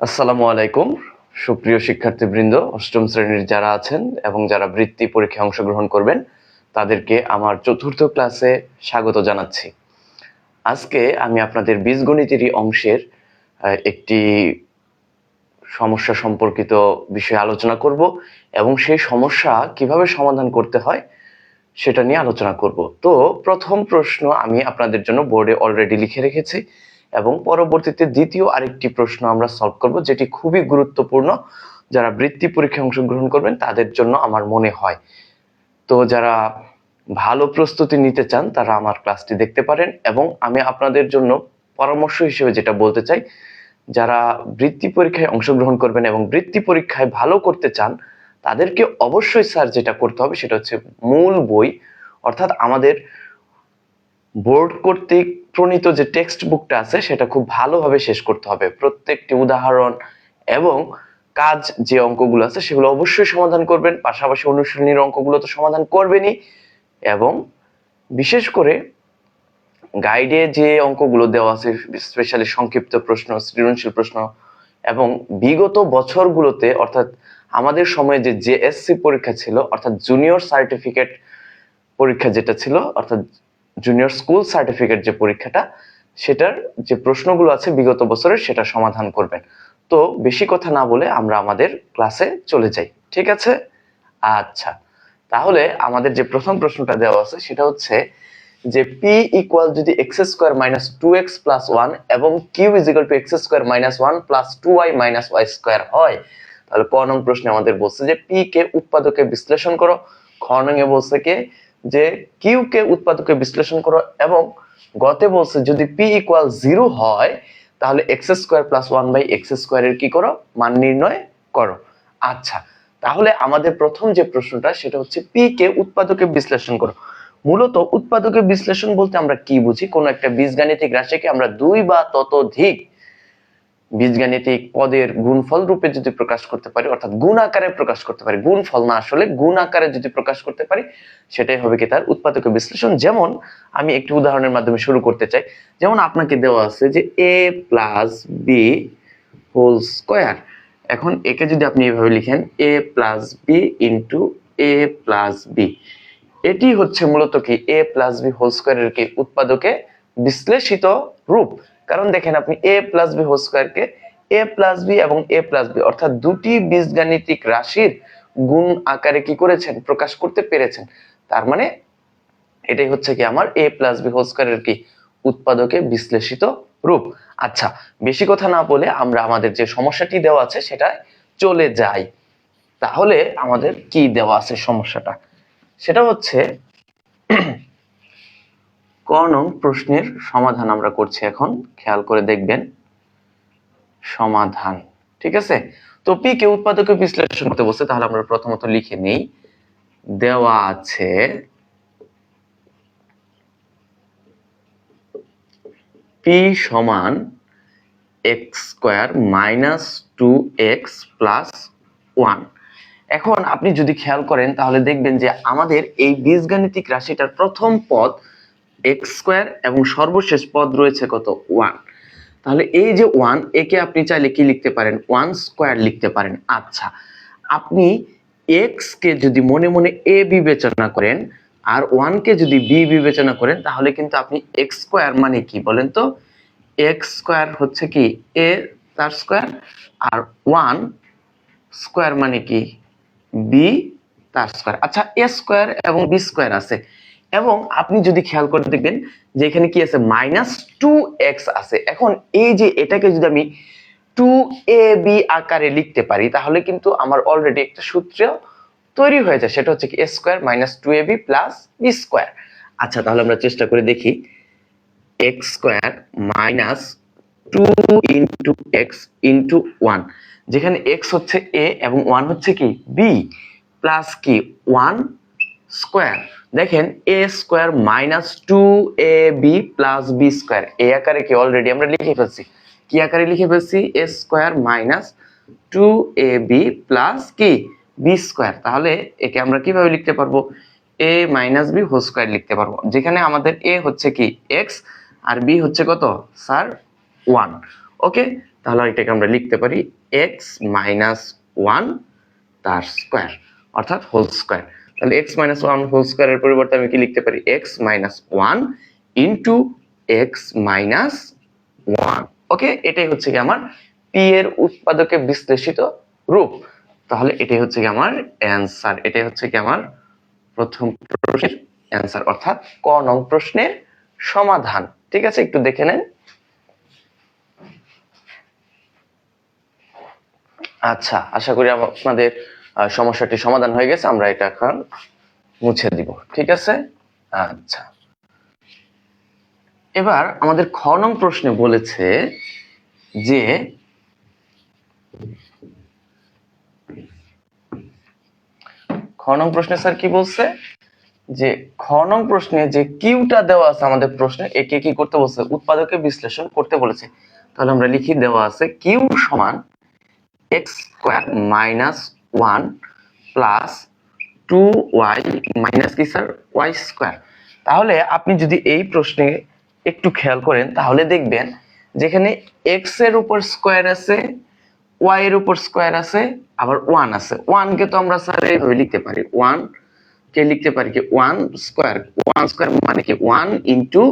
আসসালামু আলাইকুম সুপ্রিয় শিক্ষার্থীবৃন্দ, অষ্টম শ্রেণীর যারা আছেন এবং যারা বৃত্তি পরীক্ষায় অংশগ্রহণ করবেন তাদেরকে আমার চতুর্থ ক্লাসে স্বাগত জানাচ্ছি। আজকে আমি আপনাদের বীজগণিতেরই অংশের একটি সমস্যা সম্পর্কিত বিষয়ে আলোচনা করব এবং সেই সমস্যা কিভাবে সমাধান করতে হয় সেটা নিয়ে আলোচনা করব। তো প্রথম প্রশ্ন আমি আপনাদের জন্য বোর্ডে অলরেডি লিখে রেখেছি এবং পরবর্তীতে দ্বিতীয় আরেকটি প্রশ্ন আমরা সলভ করব, যেটি খুবই গুরুত্বপূর্ণ যারা বৃত্তি পরীক্ষায় অংশগ্রহণ করবেন তাদের জন্য আমার মনে হয়। তো যারা ভালো প্রস্তুতি নিতে চান তারা আমার ক্লাসটি দেখতে পারেন এবং আমি আপনাদের জন্য পরামর্শ হিসেবে যেটা বলতে চাই, যারা বৃত্তি পরীক্ষায় অংশগ্রহণ করবেন এবং বৃত্তি পরীক্ষায় ভালো করতে চান তাদেরকে অবশ্যই স্যার যেটা করতে হবে সেটা হচ্ছে মূল বই, অর্থাৎ আমাদের বোর্ড কর্তৃক প্রণীত যে টেক্সট বুকটা আছে সেটা খুব ভালোভাবে শেষ করতে হবে। প্রত্যেকটি উদাহরণ এবং কাজ যে অঙ্কগুলো আছে সেগুলো অবশ্যই সমাধান করবেন, পাশাপাশি অনুশীলনীর অঙ্কগুলো তো সমাধান করবেনই এবং বিশেষ করে গাইডে যে অঙ্কগুলো দেওয়া আছে, স্পেশালি সংক্ষিপ্ত প্রশ্ন, সৃজনশীল প্রশ্ন এবং বিগত বছরগুলোতে অর্থাৎ আমাদের সময়ে যে জেএসসি পরীক্ষা ছিল, অর্থাৎ জুনিয়র সার্টিফিকেট পরীক্ষা যেটা ছিল, অর্থাৎ জুনিয়র স্কুল সার্টিফিকেট যে পরীক্ষাটা, সেটার যে প্রশ্নগুলো আছে বিগত বছরের সেটা সমাধান করবেন। তো বেশি কথা না বলে আমরা আমাদের ক্লাসে চলে যাই, ঠিক আছে? আচ্ছা, তাহলে আমাদের যে প্রথম প্রশ্নটা দেওয়া আছে সেটা হচ্ছে যে পি ইকুয়াল যদি X square minus two X plus one এবং Q is equal to X square minus one plus two Y minus Y square হয়, তাহলে ক নং প্রশ্নে আমাদের বলছে যে পি কে উৎপাদকে বিশ্লেষণ করো, খ নং এ বলছে কে যে কিউ কে উৎপাদকে বিশ্লেষণ করো এবং গতে বলছে যদি পি ইকুয়াল 0 হয় তাহলে X square plus one by X স্কোয়ারের কি করো, মান নির্ণয় করো। আচ্ছা, তাহলে আমাদের প্রথম যে প্রশ্নটা সেটা হচ্ছে পি কে উৎপাদকে বিশ্লেষণ করো। মূলত উৎপাদকে বিশ্লেষণ বলতে আমরা কি বুঝি? কোন একটা বীজগাণিতিক রাশিকে আমরা দুই বা ততোধিক বীজগাণিতিক পদের গুণফল রূপে যদি প্রকাশ করতে পারি, অর্থাৎ গুণ আকারে প্রকাশ করতে পারি, গুণফল না আসলে গুণ আকারে যদি প্রকাশ করতে পারি সেটাই হবে কি তার উৎপাদক বিশ্লেষণ। যেমন আমি একটি উদাহরণের মাধ্যমে শুরু করতে চাই। যেমন আপনাকে দেওয়া আছে যে a plus B whole square. এখন একে যদি আপনি এইভাবে লিখেন a plus B into a plus B, এটি হচ্ছে মূলত কি a প্লাস বি হোল স্কোয়ারের কি উৎপাদকে বিশ্লেষিত রূপ। কারণ দেখেন আপনি a প্লাস বি হোল স্কোয়ারকে a প্লাস বি এবং a প্লাস বি অর্থাৎ দুটি বীজগাণিতিক রাশির গুণ আকারে কি করেছেন, প্রকাশ করতে পেরেছেন। তার মানে এটাই হচ্ছে কি আমার a প্লাস বি হোল স্কোয়ারের কি উৎপাদকে বিশ্লেষিত রূপ। আচ্ছা, বেশি কথা না বলে আমরা আমাদের যে সমস্যাটি দেওয়া আছে সেটা চলে যাই। তাহলে আমাদের কি দেওয়া আছে সমস্যাটা, সেটা হচ্ছে ক নং প্রশ্নের সমাধান আমরা করছি এখন, খেয়াল করে দেখবেন সমাধান। ঠিক আছে, তো পি কে উৎপাদকে বিশ্লেষণ করতে বলছে, তাহলে আমরা প্রথমত লিখে নেই দেওয়া আছে পি সমান X square minus two X plus one. এখন আপনি যদি খেয়াল করেন তাহলে দেখবেন যে আমাদের এই বীজগাণিতিক রাশিটার প্রথম পদ এক্স স্কোয়ার এবং সর্বশেষ পদ রয়েছে কত, ওয়ান। তাহলে এই যে ওয়ান, একে আপনি চাইলে কি লিখতে পারেন, ওয়ান স্কোয়ার লিখতে পারেন। আচ্ছা, আপনি এক্স কে যদি মনে মনে এ বিবেচনা করেন আর ওয়ান কে যদি বি বিবেচনা করেন তাহলে কিন্তু আপনি এক্স স্কোয়ার মানে কি বলেন তো, এক্স স্কোয়ার হচ্ছে কি এ তার স্কোয়ার আর ওয়ান স্কোয়ার মানে কি বি তার স্কোয়ার। আচ্ছা, এ স্কোয়ার এবং বি স্কোয়ার আছে এবং আপনি যদি খেয়াল করে দেখবেন যে এখানে কি আছে, মাইনাস টু এক্স আছে। এখন এই যে এটাকে যদি আমি টু এ বি আকারে লিখতে পারি তাহলে কিন্তু আমার অলরেডি একটা সূত্র তৈরি হয়ে যায়, সেটা হচ্ছে কি A square minus two A B plus B square. আচ্ছা, তাহলে আমরা চেষ্টা করে দেখি X square minus two into X into one, যেখানে এক্স হচ্ছে এ এবং ওয়ান হচ্ছে কি বি, প্লাস কি ওয়ান স্কোয়ার। দেখেন A square minus two A B plus B square, এ আকারে কি অলরেডি আমরা লিখে ফেলছি। কি আকারে লিখে ফেলছি, এ square minus two A B plus কি বি স্কোয়ার। তাহলে একে আমরা কিভাবে লিখতে পারবো, এ মাইনাস বি হোল স্কোয়ার লিখতে পারবো, যেখানে আমাদের এ হচ্ছে কি এক্স আর বি হচ্ছে কত স্যার ওয়ান। ওকে, তাহলে এটাকে আমরা লিখতে পারি এক্স মাইনাস ওয়ান তার স্কোয়ার অর্থাৎ হোল স্কোয়ার। তাহলে এক্স মাইনাস ওয়ান হোল স্কোয়ারের পরিবর্তে আমি কি লিখতে পারি X minus one into X minus one. Okay, এটাই হচ্ছে কি আমার পি এর উৎপাদকে বিশ্লেষিত রূপ। তাহলে এটাই হচ্ছে কি আমার অ্যান্সার, এটাই হচ্ছে কি আমার প্রথম প্রশ্নের অ্যান্সার অর্থাৎ ক নং প্রশ্নের সমাধান। ঠিক আছে, একটু দেখে নেন। আচ্ছা, আশা করি আপনাদের সমস্যাটি সমাধান হয়ে গেছে। আমরা এটা এখন মুছে দিব। ঠিক আছে, আচ্ছা। এবার আমাদের খ নং প্রশ্নে বলেছে যে খ নং প্রশ্নে স্যার কি বলছে যে খ নং প্রশ্নে যে কিউটা দেওয়া আছে আমাদের প্রশ্নে, একে কি করতে বলছে উৎপাদকে বিশ্লেষণ করতে বলেছে। তাহলে আমরা লিখি দেওয়া আছে কিউ সমান X square minus one plus two Y minus কি স্যার ওয়াই স্কোয়ার। তাহলে আপনি যদি এই প্রশ্নে একটু খেয়াল করেন তাহলে দেখবেন যেখানে এক্স এর উপর স্কোয়ার আছে, ওয়াই এর উপর স্কোয়ার আছে, আবার ওয়ান আছে। ওয়ান কে তো আমরা স্যার এইভাবে লিখতে পারি, ওয়ান কে লিখতে পারি কি ওয়ান স্কোয়ার। ওয়ান স্কোয়ার মানে কি ওয়ান ইন্টু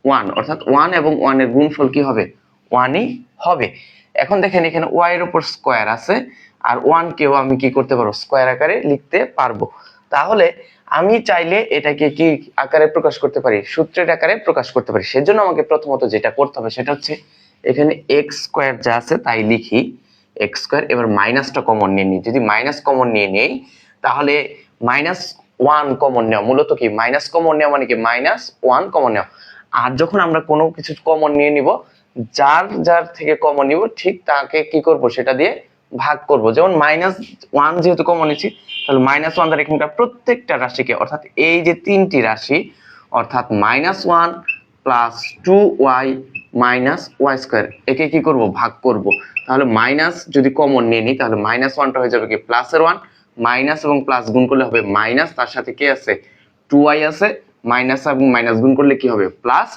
ওয়ান, অর্থাৎ ওয়ান এবং ওয়ান এর গুণফল কি হবে ওয়ানই হবে। এখন দেখেন এখানে ওয়াই এর উপর স্কোয়ার আছে আর ওয়ান কেও আমি কি করতে পারবো স্কোয়ার আকারে লিখতে পারবো। তাহলে আমি চাইলে এটাকে কি আকারে প্রকাশ করতে পারি সূত্রের আকারে প্রকাশ করতে পারি। সেজন্য আমাকে প্রথমত যেটা করতে হবে সেটা হচ্ছে এখানে এক্স স্কোয়ার যা আছে তাই লিখি এক্স স্কোয়ার। এবার মাইনাসটা কমন নিয়ে নিই, যদি মাইনাস কমন নিয়ে নেই তাহলে মাইনাস ওয়ান কমন নেওয়া, মূলত কি মাইনাস কমন নেওয়া মানে কি মাইনাস ওয়ান কমন নেওয়া। আর যখন আমরা কোনো কিছু কমন নিয়ে নিব যার যার থেকে কমন নিব ঠিক তাকে কি করব সেটা দিয়ে ভাগ করব। যেমন মাইনাস ওয়ান যেহেতু কমন নিচ্ছি তাহলে মাইনাস ওয়ান দ্বারা এখানকার প্রত্যেকটা রাশিকে অর্থাৎ এই যে তিনটি রাশি অর্থাৎ minus one plus two Y minus Y square একে কি করব ভাগ করব। তাহলে মাইনাস যদি কমন নিয়ে নিই তাহলে মাইনাস ওয়ানটা হয়ে যাবে কি প্লাসের ওয়ান, মাইনাস এবং প্লাস গুণ করলে হবে মাইনাস, তার সাথে কি আছে টু ওয়াই আছে, মাইনাস এবং মাইনাস গুণ করলে কি হবে প্লাস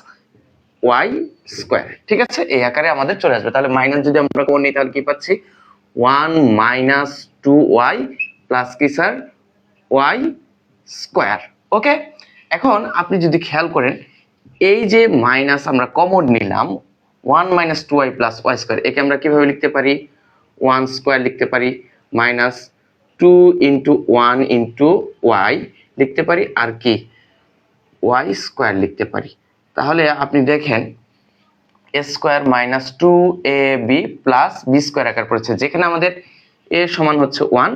ওয়াই স্কোয়ার। ঠিক আছে, এই আকারে আমাদের চলে আসবে। তাহলে মাইনাস যদি আমরা কমন নিই তাহলে কি পাচ্ছি one minus two Y plus কি স্যার ওয়াই স্কোয়ার। ওকে, এখন আপনি যদি খেয়াল করেন এই যে মাইনাস আমরা কমন নিলাম one minus two Y plus Y square, একে আমরা কিভাবে লিখতে পারি ওয়ান স্কোয়ার লিখতে পারি, minus two into one into Y লিখতে পারি, আর কি ওয়াই স্কোয়ার লিখতে পারি। তাহলে আপনি দেখেন A square minus two A B plus B square আকার পড়েছে, যেখানে আমাদের এ সমান হচ্ছে ওয়ান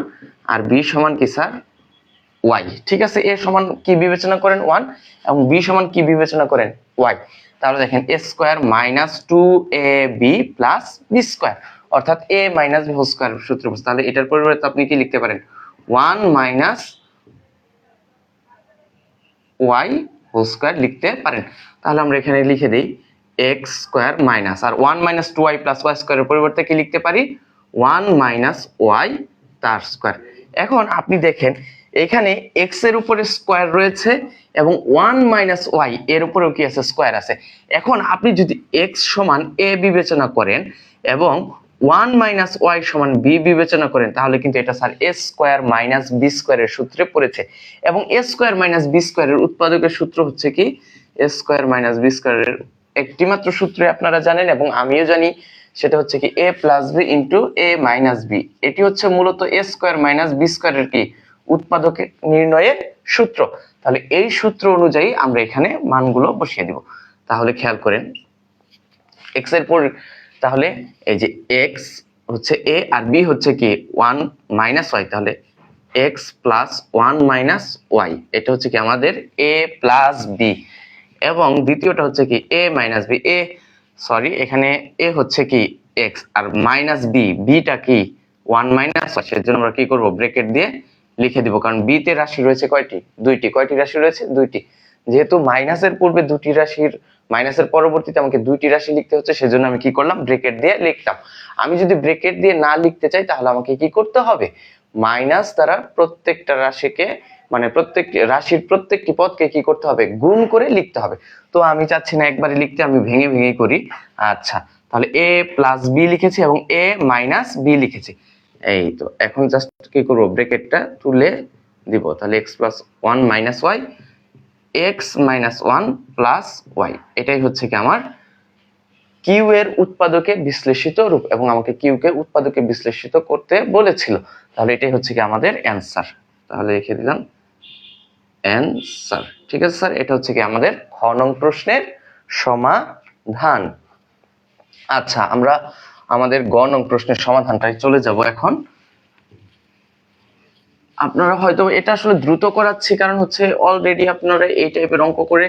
আর বি সমান কি স্যার ওয়াই। ঠিক আছে, এ সমান কি বিবেচনা করেন ওয়ান এবং বি সমান কি বিবেচনা করেন ওয়াই। তাহলে দেখেন A square minus two A B plus B square অর্থাৎ A minus B whole square সূত্র। তাহলে এটার পরিবর্তে আপনি কি লিখতে পারেন one minus Y whole square লিখতে পারেন। তাহলে আমরা এখানে লিখে দিই এক্স স্কোয়ার মাইনাস আর one minus two Y plus Y স্কোয়ারের পরিবর্তে কি লিখতে পারি ওয়ান মাইনাস ওয়াই তার স্কোয়ার। এখন আপনি দেখেন এখানে এক্স এর উপরে স্কোয়ার রয়েছে এবং ওয়ান মাইনাস ওয়াই এর উপরেও কি আছে স্কোয়ার আছে। এখন আপনি যদি এক্স সমান এ বিবেচনা করেন এবং ওয়ান মাইনাস ওয়াই সমান বি বিবেচনা করেন তাহলে কিন্তু এটা স্যার এ স্কোয়ার মাইনাস বি স্কোয়ারের সূত্রে পড়েছে এবং এ স্কোয়ার মাইনাস বি স্কোয়ারের উৎপাদকের সূত্র হচ্ছে কি এ স্কোয়ার মাইনাস বি স্কোয়ারের একটি মাত্র সূত্রে আপনারা জানেন এবং আমিও জানি, সেটা হচ্ছে কি এ প্লাস বি ইন্টু এ মাইনাস বি। এটি হচ্ছে মূলত এ স্কোয়ার মাইনাস বি স্কোয়ারের কি উৎপাদক নির্ণয়ের সূত্র। তাহলে এই সূত্র অনুযায়ী আমরা এখানে মানগুলো বসিয়ে দিব। তাহলে খেয়াল করেন এক্স এর পর তাহলে এই যে এক্স হচ্ছে এ আর বি হচ্ছে কি ওয়ান মাইনাস ওয়াই, তাহলে X plus one minus Y এটা হচ্ছে কি আমাদের এ প্লাস বি এবং দ্বিতীয়টা হচ্ছে কি এ মাইনাস বি এখানে এ হচ্ছে কি এক্স আর মাইনাস বি, বিটা কি ওয়ান মাইনাস ওয়াই, সেজন্য আমরা কি করব ব্র্যাকেট দিয়ে লিখে দিব কারণ বি তে রাশি রয়েছে কয়টি দুইটি। কয়টি রাশি রয়েছে দুইটি, যেহেতু মাইনাসের পূর্বে দুটি রাশির মাইনাসের পরবর্তীতে আমাকে দুইটি রাশি লিখতে হচ্ছে সেজন্য আমি কি করলাম ব্র্যাকেট দিয়ে লিখতাম। আমি যদি ব্র্যাকেট দিয়ে না লিখতে চাই তাহলে আমাকে কি করতে হবে মাইনাস দ্বারা প্রত্যেকটা রাশিকে মানে প্রত্যেকটি রাশির প্রত্যেকটি পদকে কি করতে হবে গুণ করে লিখতে হবে। তো আমি চাচ্ছি না একবারে লিখতে, আমি ভেঙে ভেঙে করি। আচ্ছা, তাহলে a প্লাস বি লিখেছি এবং a মাইনাস বি লিখেছি। এই তো এখন জাস্ট কি করব, ব্র্যাকেটটা তুলে দিব। তাহলে x plus 1 minus Y, x minus 1 plus Y, এটাই হচ্ছে কি আমার কিউ এর উৎপাদকে বিশ্লেষিত রূপ, এবং আমাকে কিউ কে উৎপাদকে বিশ্লেষিত করতে বলেছিল। তাহলে এটাই হচ্ছে কি আমাদের অ্যান্সার। তাহলে লিখে দিলাম অ্যান্সার। ঠিক আছে স্যার, এটা হচ্ছে কি আমাদের খ নং প্রশ্নের সমাধান। আচ্ছা, আমরা আমাদের গ নং প্রশ্নের সমাধানটাই চলে যাব এখন। আপনারা হয়তো এটা আসলে দ্রুত করাচ্ছি, কারণ হচ্ছে অলরেডি আপনারা এই টাইপের অঙ্ক করে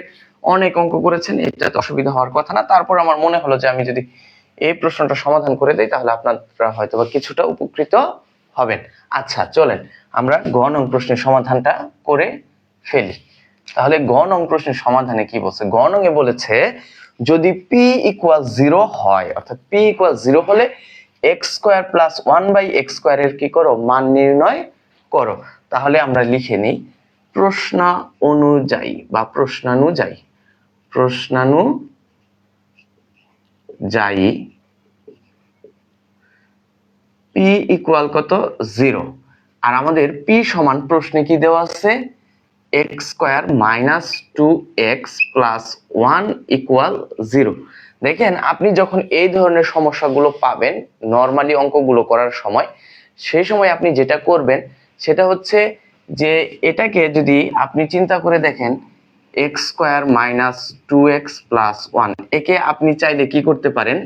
অনেক অঙ্ক করেছেন, এটা তো অসুবিধা হওয়ার কথা না। তারপর আমার মনে হলো যে আমি যদি এই প্রশ্নটা সমাধান করে দেই তাহলে আপনারা হয়তো বা কিছুটা উপকৃত হবেন। আচ্ছা চলেন আমরা গ নং প্রশ্নের সমাধানটা করে ফেলি। তাহলে গ নং প্রশ্নের সমাধানে কি বলছে, গ নং এ বলেছে যদি p ইকুয়াল 0 হয়, অর্থাৎ p ইকুয়াল 0 হলে x square plus 1/x square এর কি করো, মান নির্ণয় করো। তাহলে আমরা লিখে নিই প্রশ্ন অনুযায়ী বা প্রশ্নানুযায়ী p ইকুয়াল কত, 0। আর আমাদের p সমান প্রশ্নে কি দেওয়া আছে, x square minus 2x plus 1 equal 0। দেখেন আপনি যখন এই ধরনের সমস্যাগুলো পাবেন নরমালি অঙ্কগুলো করার সময়, সেই সময় আপনি যেটা করবেন সেটা হচ্ছে যে এটাকে যদি আপনি চিন্তা করে দেখেন x square minus 2x plus 1, একে আপনি চাইলে কি করতে পারেন,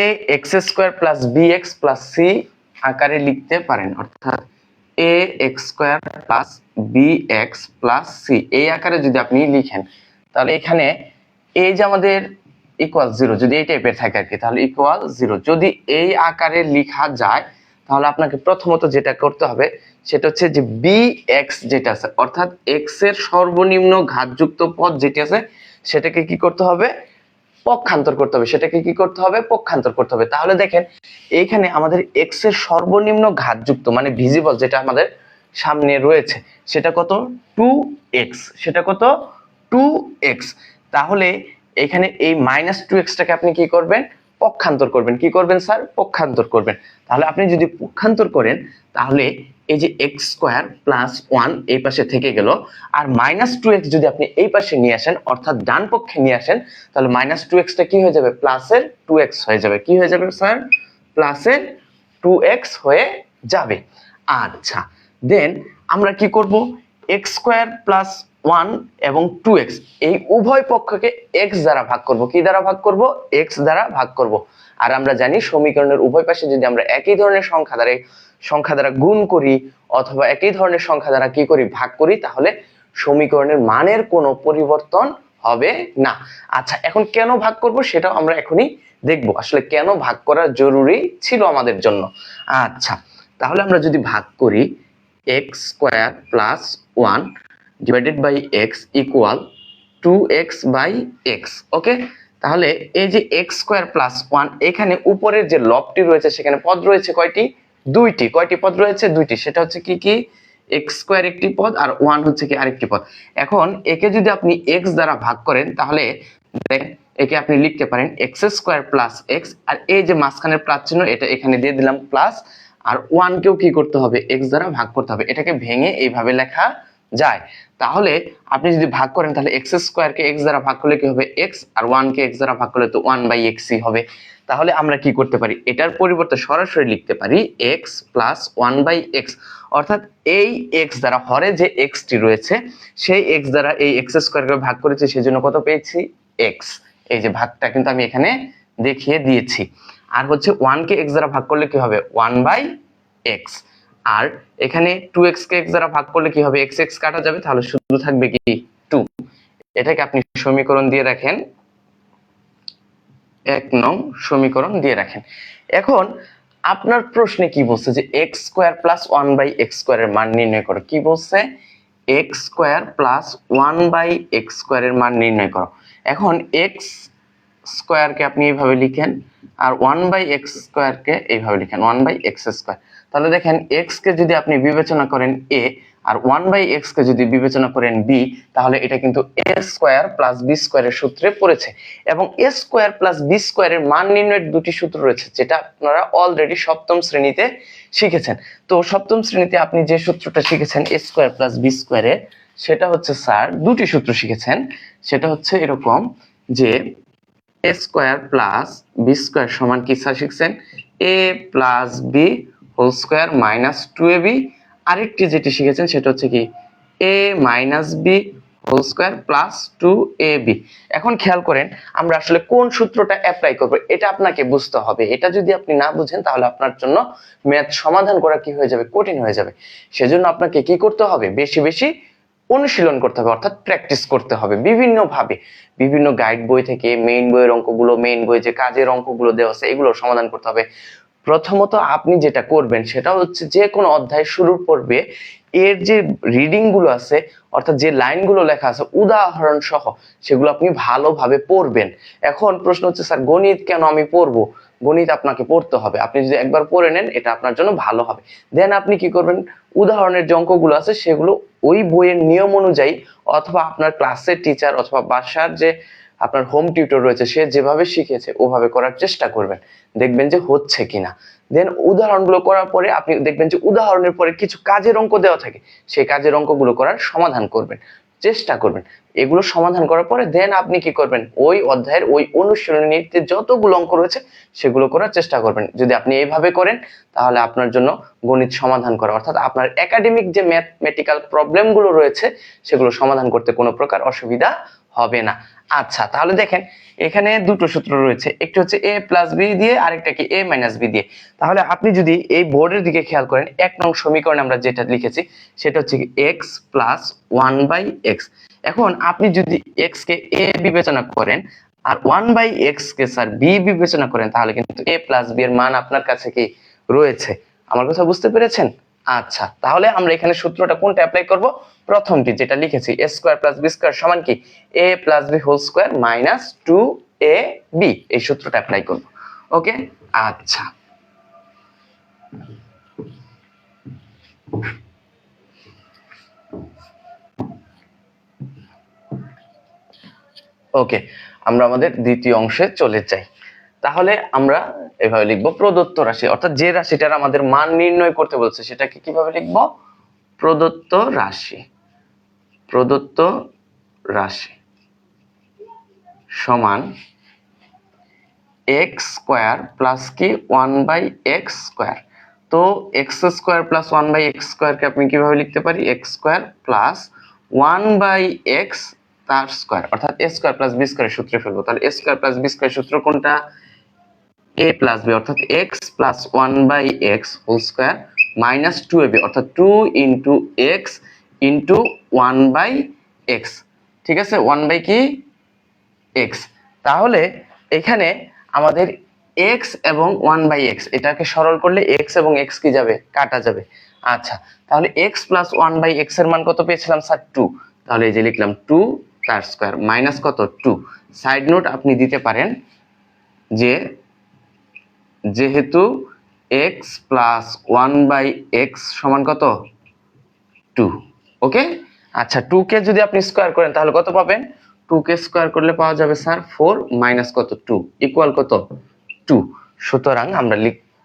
a x square plus bx plus c আকারে লিখতে পারেন, অর্থাৎ a x square plus bx plus c এই আকারে যদি আপনি লিখেন তাহলে এখানে এই যে আমাদের ইকুয়াল 0 যদি এই টাইপের থাকে আর কি, তাহলে ইকুয়াল 0 যদি এই আকারে লেখা যায় তাহলে আপনাকে প্রথমত যেটা করতে হবে সেটা হচ্ছে যে bx যেটা আছে, অর্থাৎ x এর সর্বনিম্ন ঘাতযুক্ত পদ যেটি আছে সেটাকে কি করতে হবে, পক্ষান্তর করতে হবে। সেটাকে কি করতে হবে, পক্ষান্তর করতে হবে। তাহলে দেখেন এইখানে আমাদের x এর সর্বনিম্ন ঘাতযুক্ত মানে ভিজিবল যেটা আমাদের সামনে রয়েছে সেটা কত, 2x, সেটা কত 2x। তাহলে এখানে এই মাইনাস 2x টাকে আপনি কি করবেন, পক্ষান্তর করবেন। কি করবেন স্যার, পক্ষান্তর করবেন। তাহলে আপনি যদি পক্ষান্তর করেন তাহলে এই যে x স্কয়ার প্লাস 1 এই পাশে থেকে গেল, আর মাইনাস 2x যদি আপনি এই পাশে নিয়ে আসেন অর্থাৎ ডান পক্ষে নিয়ে আসেন তাহলে মাইনাস 2x টা কি হয়ে যাবে, প্লাসের 2x হয়ে যাবে। কি হয়ে যাবে স্যার, প্লাসের 2x হয়ে যাবে। আচ্ছা দেন আমরা কি করব, x স্কয়ার প্লাস 1 এবং 2x এই উভয় পক্ষকে x দ্বারা ভাগ করব। কি দ্বারা ভাগ করব, x দ্বারা ভাগ করব। আর আমরা জানি সমীকরণের উভয় পাশে যদি আমরা একই ধরনের সংখ্যা দ্বারা গুণ করি অথবা একই ধরনের সংখ্যা দ্বারা কি করি, ভাগ করি, তাহলে সমীকরণের মানের কোনো পরিবর্তন হবে না। আচ্ছা এখন কেন ভাগ করব সেটাও আমরা এখনই দেখব, আসলে কেন ভাগ করা জরুরি ছিল আমাদের জন্য। আচ্ছা তাহলে আমরা যদি ভাগ করি x square plus 1 divided by x equal 2x by x। Okay, তাহলে এই যে x স্কয়ার প্লাস 1 এখানে উপরের যে লবটি রয়েছে সেখানে পদ রয়েছে কয়টি, দুইটি। কয়টি পদ রয়েছে, দুইটি। সেটা হচ্ছে কি কি, x স্কয়ার একটি পদ আর 1 হচ্ছে কি আরেকটি পদ। এখন একে যদি আপনি x দ্বারা ভাগ করেন তাহলে দেখেন একে আপনি লিখতে পারেন x স্কয়ার প্লাস x, আর এই যে মাঝখানের প্লাস চিহ্ন এটা এখানে দিয়ে দিলাম প্লাস, আর 1 কেও কি করতে হবে, x দ্বারা ভাগ করতে হবে। এটাকে ভেঙে এইভাবে লেখা যায়। তাহলে আপনি যদি ভাগ করেন তাহলে x স্কয়ার কে x দ্বারা ভাগ করলে কি হবে x, আর 1 কে x দ্বারা ভাগ করলে তো 1/x ই হবে। তাহলে আমরা কি করতে পারি, এটার পরিবর্তে সরাসরি লিখতে পারি x প্লাস 1/x, অর্থাৎ এই x দ্বারা হরে যে x টি রয়েছে সেই x দ্বারা এই x স্কয়ারকে ভাগ করেছি, সেজন্য কত পেয়েছি, x। এই যে ভাগটা কিন্তু আমি এখানে দেখিয়ে দিয়েছি। আর হচ্ছে 1 কে x দ্বারা ভাগ করলে কি হবে, 1/x। আর এখানে 2x কে x দ্বারা ভাগ করলে কি হবে, x x কাটা যাবে, তাহলে শুধু থাকবে কি 2। এটাকে আপনি সমীকরণ দিয়ে রাখেন, 1 নং সমীকরণ দিয়ে রাখেন। এখন আপনার প্রশ্নে কি বলছে যে x স্কয়ার প্লাস 1/x স্কয়ারের মান নির্ণয় করো। কি বলছে, x স্কয়ার প্লাস 1/x স্কয়ারের মান নির্ণয় করো। এখন x স্কয়ার কে আপনি এইভাবে লিখেন আর 1/x স্কয়ার কে এইভাবে লিখেন 1/x স্কয়ার। তাহলে দেখেন x কে যদি আপনি বিবেচনা করেন a আর 1/x কে যদি বিবেচনা করেন b, তাহলে এটা কিন্তু a স্কয়ার প্লাস b স্কয়ারের সূত্রে পড়েছে। এবং a স্কয়ার প্লাস b স্কয়ারের মান নির্ণয়ের দুটি সূত্র রয়েছে, যেটা আপনারা অলরেডি সপ্তম শ্রেণীতে শিখেছেন। তো সপ্তম শ্রেণীতে আপনি যে সূত্রটা শিখেছেন a স্কয়ার প্লাস b স্কয়ারের, সেটা হচ্ছে স্যার দুটি সূত্র শিখেছেন। সেটা হচ্ছে এরকম যে a square plus b square সমান কি স্যার শিখছেন, a plus b whole square minus 2ab। আরেকটি যেটি শিখেছেন সেটা হচ্ছে কি a minus b whole square plus 2ab। এখন খেয়াল করেন আমরা আসলে কোন সূত্রটা অ্যাপ্লাই করব, এটা আপনাকে বুঝতে হবে। এটা যদি আপনি না বুঝেন তাহলে আপনার জন্য ম্যাথ সমাধান করা কি হয়ে যাবে, কঠিন হয়ে যাবে। সেজন্য আপনাকে কি করতে হবে, বেশি বেশি অনুশীলন করতে হবে, অর্থাৎ প্র্যাকটিস করতে হবে বিভিন্ন ভাবে। বিভিন্ন গাইড বই থেকে, মেইন বইয়ের অঙ্কগুলো, মেইন বই যে কাজের অঙ্কগুলো দেওয়া আছে এগুলো সমাধান করতে হবে। প্রথমত আপনি যেটা করবেন সেটা হচ্ছে যে কোনো অধ্যায় শুরুর পূর্বে এর যে রিডিং গুলো আছে, অর্থাৎ যে লাইনগুলো লেখা আছে উদাহরণ সহ, সেগুলো আপনি ভালোভাবে পড়বেন। এখন প্রশ্ন হচ্ছে স্যার গণিত কেন আমি পড়বো? গণিত আপনাকে পড়তে হবে। আপনি যদি একবার পড়ে নেন এটা আপনার জন্য ভালো হবে। দেন আপনি কি করবেন, উদাহরণের যে অঙ্কগুলো আছে সেগুলো ওই বইয়ের নিয়ম অনুযায়ী, অথবা আপনার ক্লাসের টিচার অথবা বাসার যে আপনার হোম টিউটর রয়েছে সে যেভাবে শিখিয়েছে ওভাবে করার চেষ্টা করবেন, দেখবেন যে হচ্ছে কিনা। দেন উদাহরণগুলো করার পরে আপনি দেখবেন যে উদাহরণের পরে কিছু কাজের অঙ্ক দেওয়া থাকে, সেই কাজের অঙ্কগুলো করার সমাধান করবেন, চেষ্টা করবেন। এগুলো সমাধান করার পরে দেন আপনি কি করবেন, ওই অধ্যায়ের ওই অনুশীলনীতে যতগুলো অঙ্ক রয়েছে সেগুলো করার চেষ্টা করবেন। যদি আপনি এইভাবে করেন তাহলে আপনার জন্য গণিত সমাধান করা, অর্থাৎ আপনার একাডেমিক যে ম্যাথমেটিক্যাল প্রবলেমগুলো রয়েছে সেগুলো সমাধান করতে কোনো প্রকার অসুবিধা হবে না। আচ্ছা, তাহলে দেখেন এখানে দুটো সূত্র রয়েছে, একটি হচ্ছে a প্লাস বি দিয়ে, আরেকটা কি a মাইনাস বি দিয়ে। তাহলে আপনি যদি এই বোর্ডের দিকে খেয়াল করেন, 1 নং সমীকরণে আমরা যেটা লিখেছি সেটা হচ্ছে কি x প্লাস 1/x। এখন আপনি যদি x কে a বিবেচনা করেন আর 1/x কে স্যার b বিবেচনা করেন, তাহলে কিন্তু a প্লাস b এর মান আপনার কাছে কি রয়েছে। আমার কথা বুঝতে পেরেছেন? আচ্ছা, তাহলে আমরা এখানে সূত্রটা কোনটা অ্যাপ্লাই করব, প্রথমটি যেটা লিখেছি a square plus b square সমান কি a plus b whole square minus 2ab, এই সূত্রটা অ্যাপ্লাই করব। ওকে, আচ্ছা ওকে, আমরা আমাদের দ্বিতীয় অংশে চলে যাই। তাহলে আমরা এভাবে লিখব, প্রদত্ত রাশি, অর্থাৎ যে রাশিটার আমাদের মান নির্ণয় করতে বলছে সেটাকে কিভাবে লিখব, প্রদত্ত রাশি। প্রদত্ত রাশি সমান x স্কয়ার প্লাস কি 1/x স্কয়ার। তো x স্কয়ার প্লাস 1/x স্কয়ারকে আপনি কিভাবে লিখতে পারি, x স্কয়ার প্লাস 1/x তার স্কয়ার, অর্থাৎ a স্কয়ার প্লাস b স্কয়ারের সূত্রে ফেলবো। তাহলে a স্কয়ার প্লাস b স্কয়ারের সূত্র কোনটা, a প্লাস b, অর্থাৎ x plus 1/x whole square minus 2ab, অর্থাৎ 2 ইন্টু x ইন্টু 1/x। ঠিক আছে, 1 কি x। তাহলে এখানে আমাদের x এবং 1/x, এটাকে সরল করলে x এবং x কি যাবে, কাটা যাবে। আচ্ছা, তাহলে x প্লাস 1/x এর মান কত পেয়েছিলাম স্যার, 2। তাহলে এই যে লিখলাম 2 তার স্কয়ার মাইনাস কত 2। সাইড নোট আপনি দিতে পারেন যে যেহেতু x প্লাস 1/x সমান কত 2। ওকে, আচ্ছা 2 কে যদি আপনি স্কয়ার করেন তাহলে কত পাবেন, 2 কে স্কয়ার করলে পাওয়া যাবে স্যার 4 মাইনাস কত 2 ইকুয়াল কত 2। সুতরাং আমরা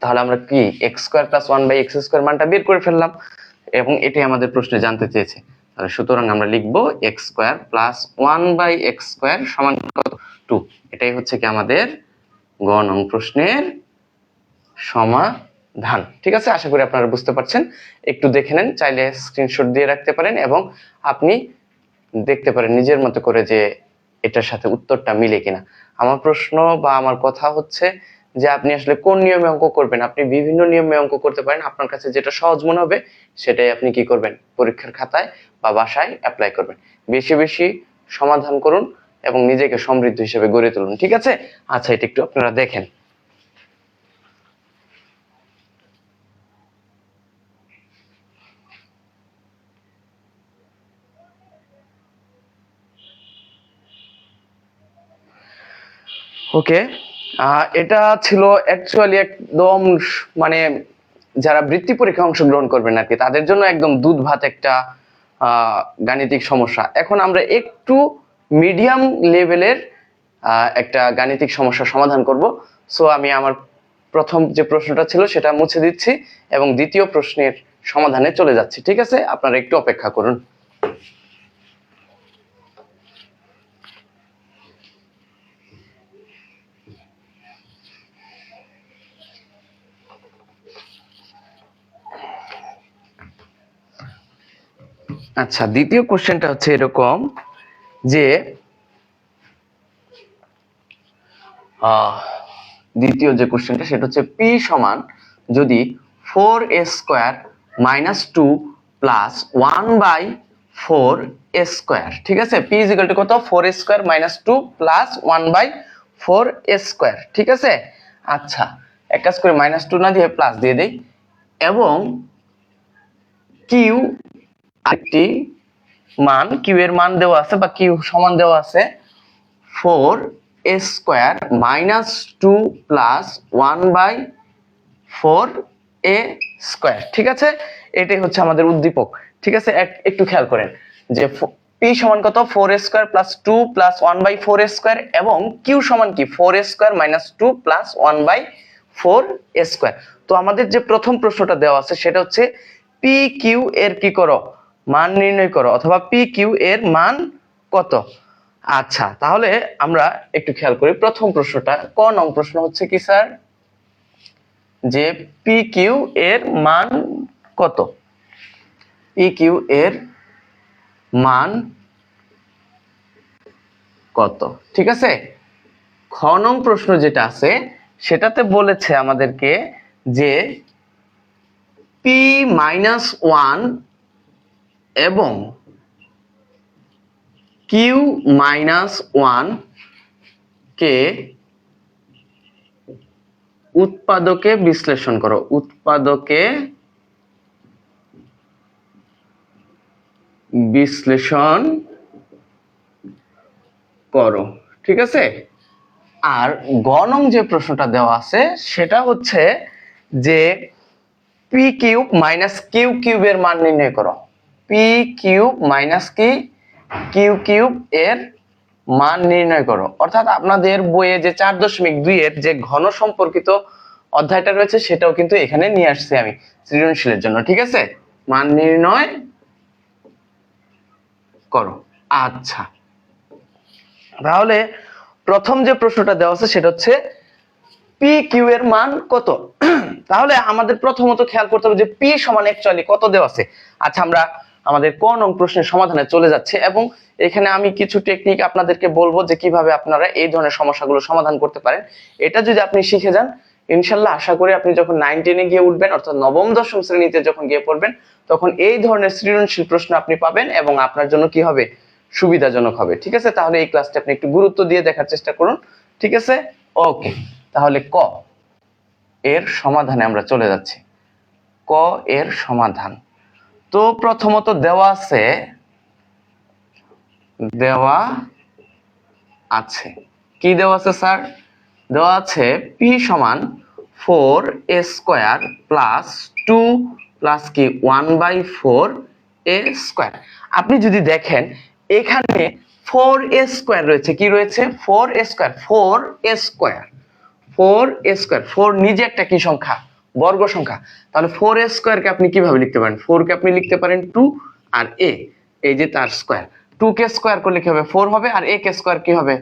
তাহলে আমরা কি x square plus 1/x square মানটা বের করে ফেললাম, এবং এটাই আমাদের প্রশ্নে জানতে চেয়েছে। তাহলে সুতরাং আমরা লিখব x square plus 1/x square সমান কত 2। এটাই হচ্ছে কি আমাদের গ নং প্রশ্নের সমাধান। ঠিক আছে, আশা করি আপনারা বুঝতে পারছেন। একটু দেখে নেন, চাইলে স্ক্রিনশট দিয়ে রাখতে পারেন এবং আপনি দেখতে পারেন নিজের মতো করে যে এটার সাথে উত্তরটা মিলে কিনা। আমার প্রশ্ন বা আমার কথা হচ্ছে যে আপনি আসলে কোন নিয়মে অঙ্ক করবেন। আপনি বিভিন্ন নিয়মে অঙ্ক করতে পারেন, আপনার কাছে যেটা সহজ মনে হবে সেটাই আপনি কি করবেন, পরীক্ষার খাতায় বা বাসায় অ্যাপ্লাই করবেন। বেশি বেশি সমাধান করুন এবং নিজেকে সমৃদ্ধ হিসেবে গড়ে তুলুন। ঠিক আছে, আচ্ছা এটা একটু আপনারা দেখেন। ওকে, এটা ছিল অ্যাকচুয়ালি একদম মানে যারা বৃত্তি পরীক্ষায় অংশগ্রহণ করবেন আর কি, তাদের জন্য একদম দুধ ভাত একটা গাণিতিক সমস্যা। এখন আমরা একটু মিডিয়াম লেভেলের একটা গাণিতিক সমস্যার সমাধান করব। সো আমি আমার প্রথম যে প্রশ্নটা ছিল সেটা মুছে দিচ্ছি এবং দ্বিতীয় প্রশ্নের সমাধানে চলে যাচ্ছি। ঠিক আছে, আপনারা একটু অপেক্ষা করুন। আচ্ছা, দ্বিতীয় কোশ্চেনটা হচ্ছে এরকম যে দ্বিতীয় যে কোশ্চেনটা সেটা হচ্ছে পি সমান যদি 4a² - 2 + 1/4a²। ঠিক আছে, p = কত? 4a² - 2 + 1/4a²। ঠিক আছে, আচ্ছা এক কাজ করে -2 না দিয়ে প্লাস দিয়ে দেই এবং কিউ একটি মান, কিউ এর মান দেওয়া আছে বা কিউ সমান দেওয়া আছে 4a² - 2 + 1/4a²। ঠিক আছে, এটাই হচ্ছে আমাদের উদ্দীপক। ঠিক আছে, একটু খেয়াল করেন যে p সমান কত? 4a² + 2 + 1/4a² এবং q সমান কি? 4a² - 2 + 1/4a²। তো আমাদের যে প্রথম প্রশ্নটা দেওয়া আছে সেটা হচ্ছে পি কিউ এর কি করো? মান নির্ণয় করো, অথবা পি কিউ এর মান কত? আচ্ছা, তাহলে আমরা একটু খেয়াল করি প্রথম প্রশ্নটা। ক নং প্রশ্ন হচ্ছে কি স্যার? যে পি কিউ এর মান কত? পি কিউ এর মান কত? ঠিক আছে, খ নং প্রশ্ন যেটা আছে সেটাতে বলেছে আমাদেরকে যে p-1 এবং q-1 কে উৎপাদকে বিশ্লেষণ করো। উৎপাদকে বিশ্লেষণ করো। ঠিক আছে, আর গ নং যে প্রশ্নটা দেওয়া আছে সেটা হচ্ছে যে P cube minus Q cube এর মান নির্ণয় করো। পি কিউব মাইনাস কি কিউ কিউব এর মান নির্ণয় করো। অর্থাৎ আপনাদের বইয়ে যে 4.2 এর যে ঘন সম্পর্কিত অধ্যায়টা রয়েছে সেটাও কিন্তু এখানে নিয়ে আসছি আমি সৃজনশীলের জন্য। ঠিক আছে, মান নির্ণয় করো। আচ্ছা, তাহলে প্রথম যে প্রশ্নটা দেওয়া আছে সেটা হচ্ছে পি কিউ এর মান কত। তাহলে আমাদের প্রথমত খেয়াল করতে হবে যে পি সমান অ্যাকচুয়ালি কত দেওয়া আছে। আচ্ছা, আমরা আমাদের ক নং প্রশ্নের সমাধানে চলে যাচ্ছে এবং এখানে আমি কিছু টেকনিক আপনাদেরকে বলবো যে কিভাবে আপনারা এই ধরনের সমস্যাগুলো সমাধান করতে পারেন। এটা যদি আপনি শিখে যান, ইনশাল্লাহ আশা করি আপনি যখন 9-10 গিয়ে উঠবেন, অর্থাৎ নবম দশম শ্রেণীতে যখন গিয়ে পড়বেন, তখন এই ধরনের সৃজনশীল প্রশ্ন আপনি পাবেন এবং আপনার জন্য কি হবে? সুবিধাজনক হবে। ঠিক আছে, তাহলে এই ক্লাসটা আপনি একটু গুরুত্ব দিয়ে দেখার চেষ্টা করুন। ঠিক আছে, ওকে। তাহলে ক এর সমাধানে আমরা চলে যাচ্ছি। ক এর সমাধান তো প্রথমত দেওয়া আছে কি দেওয়া আছে স্যার? দেওয়া আছে p সমান 4a² + 2 + কি 1/4a²। আপনি যদি দেখেন এখানে 4a² রয়েছে, কি রয়েছে? 4a², 4 নিজে একটা কি সংখ্যা? বর্গ সংখ্যা। তাহলে 4a² কে আপনি কিভাবে লিখতে পারেন? 4 কে আপনি লিখতে পারেন 2 আর a, এই যে তার স্কয়ার। 2 কে স্কয়ার করলে কি হবে? 4 হবে, আর a কে স্কয়ার কি হবে?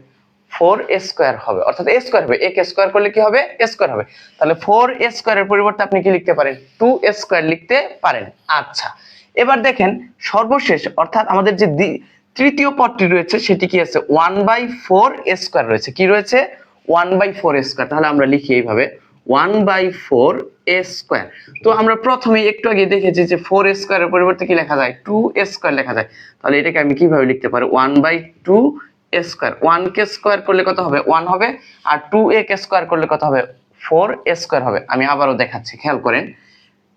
4a² হবে, অর্থাৎ a স্কয়ার হবে। a কে স্কয়ার করলে কি হবে? a স্কয়ার হবে। তাহলে 4a² এর পরিবর্তে আপনি কি লিখতে পারেন? 2a² লিখতে পারেন। আচ্ছা, এবার দেখেন সর্বশেষ, অর্থাৎ আমাদের যে তৃতীয় পদটি রয়েছে সেটি কি আছে? 1/4a² রয়েছে। কি রয়েছে? 1/4a²। তাহলে আমরা লিখি এইভাবে 1/4a²। তো আমরা প্রথমে একটু আগে দেখেছি যে 4a² এর পরিবর্তে কি লেখা যায়? 2a² লেখা যায়। তাহলে এটাকে আমি কিভাবে লিখতে পারি? 1/2a²। 1 কে স্কয়ার করলে কত হবে? 1 হবে, আর 2a কে স্কয়ার করলে কত হবে? 4a² হবে। আমি আবারও দেখাচ্ছি, খেয়াল করেন।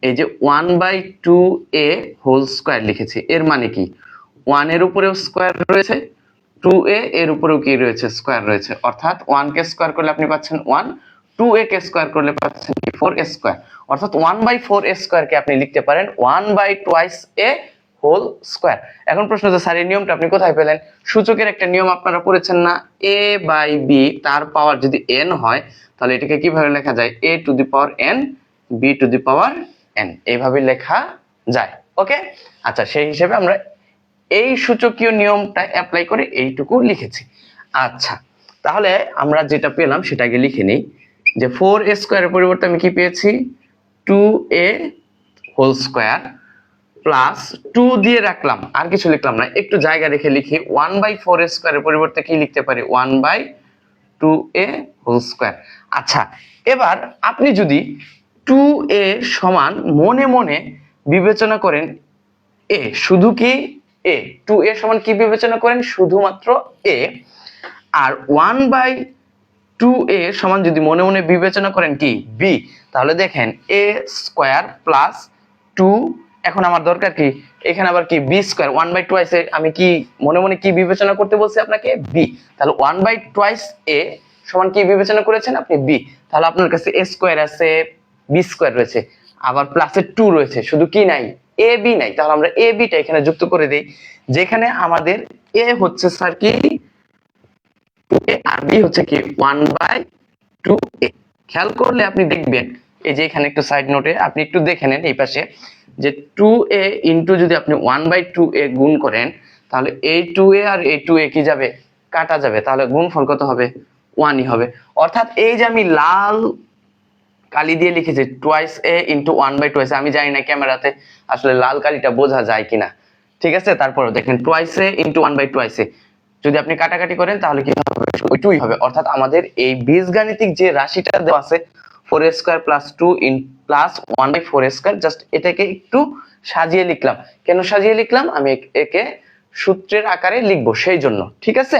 এই যে 1/2a হোল স্কয়ার লিখেছি, এর মানে কি? 1 এর উপরেও স্কয়ার রয়েছে, 2a এর উপরেও কি রয়েছে? স্কয়ার রয়েছে। অর্থাৎ 1 কে স্কয়ার করলে আপনি পাচ্ছেন 1, 2a কে স্কয়ার করলে পাচ্ছেন কি 4a স্কয়ার, অর্থাৎ 1/4a স্কয়ারকে আপনি লিখতে পারেন 1/2a হোল স্কয়ার। এখন প্রশ্ন হচ্ছে স্যার এই নিয়মটা আপনি কোথায় পেলেন? সূচকের একটা নিয়ম আপনারা পড়েছেন না, a/b তার পাওয়ার যদি n হয় তাহলে এটাকে কিভাবে লেখা যায়? a to the power n b to the power n, এইভাবে লেখা যায়। ওকে, আচ্ছা সেই হিসেবে আমরা এই সূচকীয় নিয়মটা অ্যাপ্লাই করে এইটুকু লিখেছি। আচ্ছা তাহলে আমরা যেটা পেলাম সেটা আগে লিখে নিই, যে 4a স্কয়ারের পরিবর্তে আমি কি পেয়েছি? 2a হোল স্কয়ার প্লাস 2 দিয়ে রাখলাম, আর কিছু লিখলাম না, একটু জায়গা রেখে লিখি 1/4a স্কয়ারের পরিবর্তে কি লিখতে পারি? 1/2a whole square. আচ্ছা এবার আপনি যদি 2a সমান মনে মনে বিবেচনা করেন a, শুধু কি a, 2a সমান কি বিবেচনা করেন? শুধুমাত্র a। আর 1/2a সমান যদি মনে মনে বিবেচনা করেন কি? b, তাহলে দেখেন a স্কয়ার প্লাস 2, এখন আমার দরকার কি এখানে আবার কি b স্কয়ার, 1/2 আছে, আমি কি মনে মনে কি বিবেচনা করতে বলছি আপনাকে? b, তাহলে 1/2a সমান কি বিবেচনা করেছেন আপনি? b, তাহলে আপনার কাছে a স্কয়ার আছে, b স্কয়ার রয়েছে, আবার প্লাসে 2 রয়েছে, শুধু কি নাই? ab নাই। তাহলে আমরা ab টা এখানে যুক্ত করে দেই, যেখানে আমাদের a হচ্ছে স্যার কি 2a আর b হচ্ছে কি 1/2a। খেয়াল করলে আপনি দেখবেন এই যে এখানে একটু সাইড নোটে আপনি একটু দেখে নেন এই পাশে, যে 2a ইনটু যদি আপনি 1/2a গুণ করেন তাহলে এই 2a আর এই 2a কি যাবে? কাটা যাবে, তাহলে গুণফল কত হবে? 1ই হবে। অর্থাৎ এই যে আমি লাল কালি দিয়ে লিখেছি টুয়াইস a ইনটু 1/2a, আমি জানি না ক্যামেরাতে আসলে লাল কালিটা বোঝা যায় কিনা, ঠিক আছে? তারপরে দেখেন টুয়াইস a ইনটু 1/2a, যদি আপনি কাটাকাটি করেন তাহলে কি হবে? ওই 2ই হবে। অর্থাৎ আমাদের এই বীজগাণিতিক যে রাশিটা দেওয়া আছে 4a square plus 2 in plus 1/4a square, just এটাকে একটু সাজিয়ে লিখলাম। কেন সাজিয়ে লিখলাম? আমি একে সূত্রের আকারে লিখবো সেই জন্য, ঠিক আছে?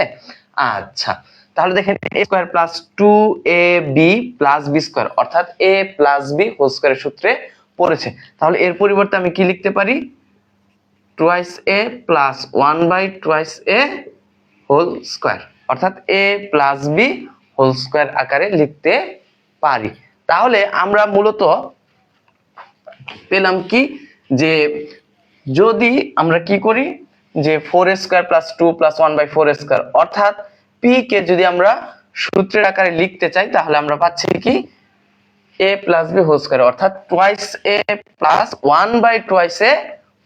আচ্ছা তাহলে দেখেন a square plus 2ab plus b square, অর্থাৎ a প্লাস b হোল স্কয়ারের সূত্রে পড়েছে। তাহলে এর পরিবর্তে আমি কি লিখতে পারি? Twice a plus 1/2a whole square, অর্থাৎ a plus b whole square আকারে লিখতে পারি। তাহলে আমরা মূলত পেলাম কি, যে যদি আমরা কি করি, যে 4a square plus 2 plus 1/4a square, অর্থাৎ p কে যদি আমরা সূত্রের আকারে লিখতে চাই তাহলে আমরা পাচ্ছি কি a plus b whole square, অর্থাৎ twice a plus 1/2a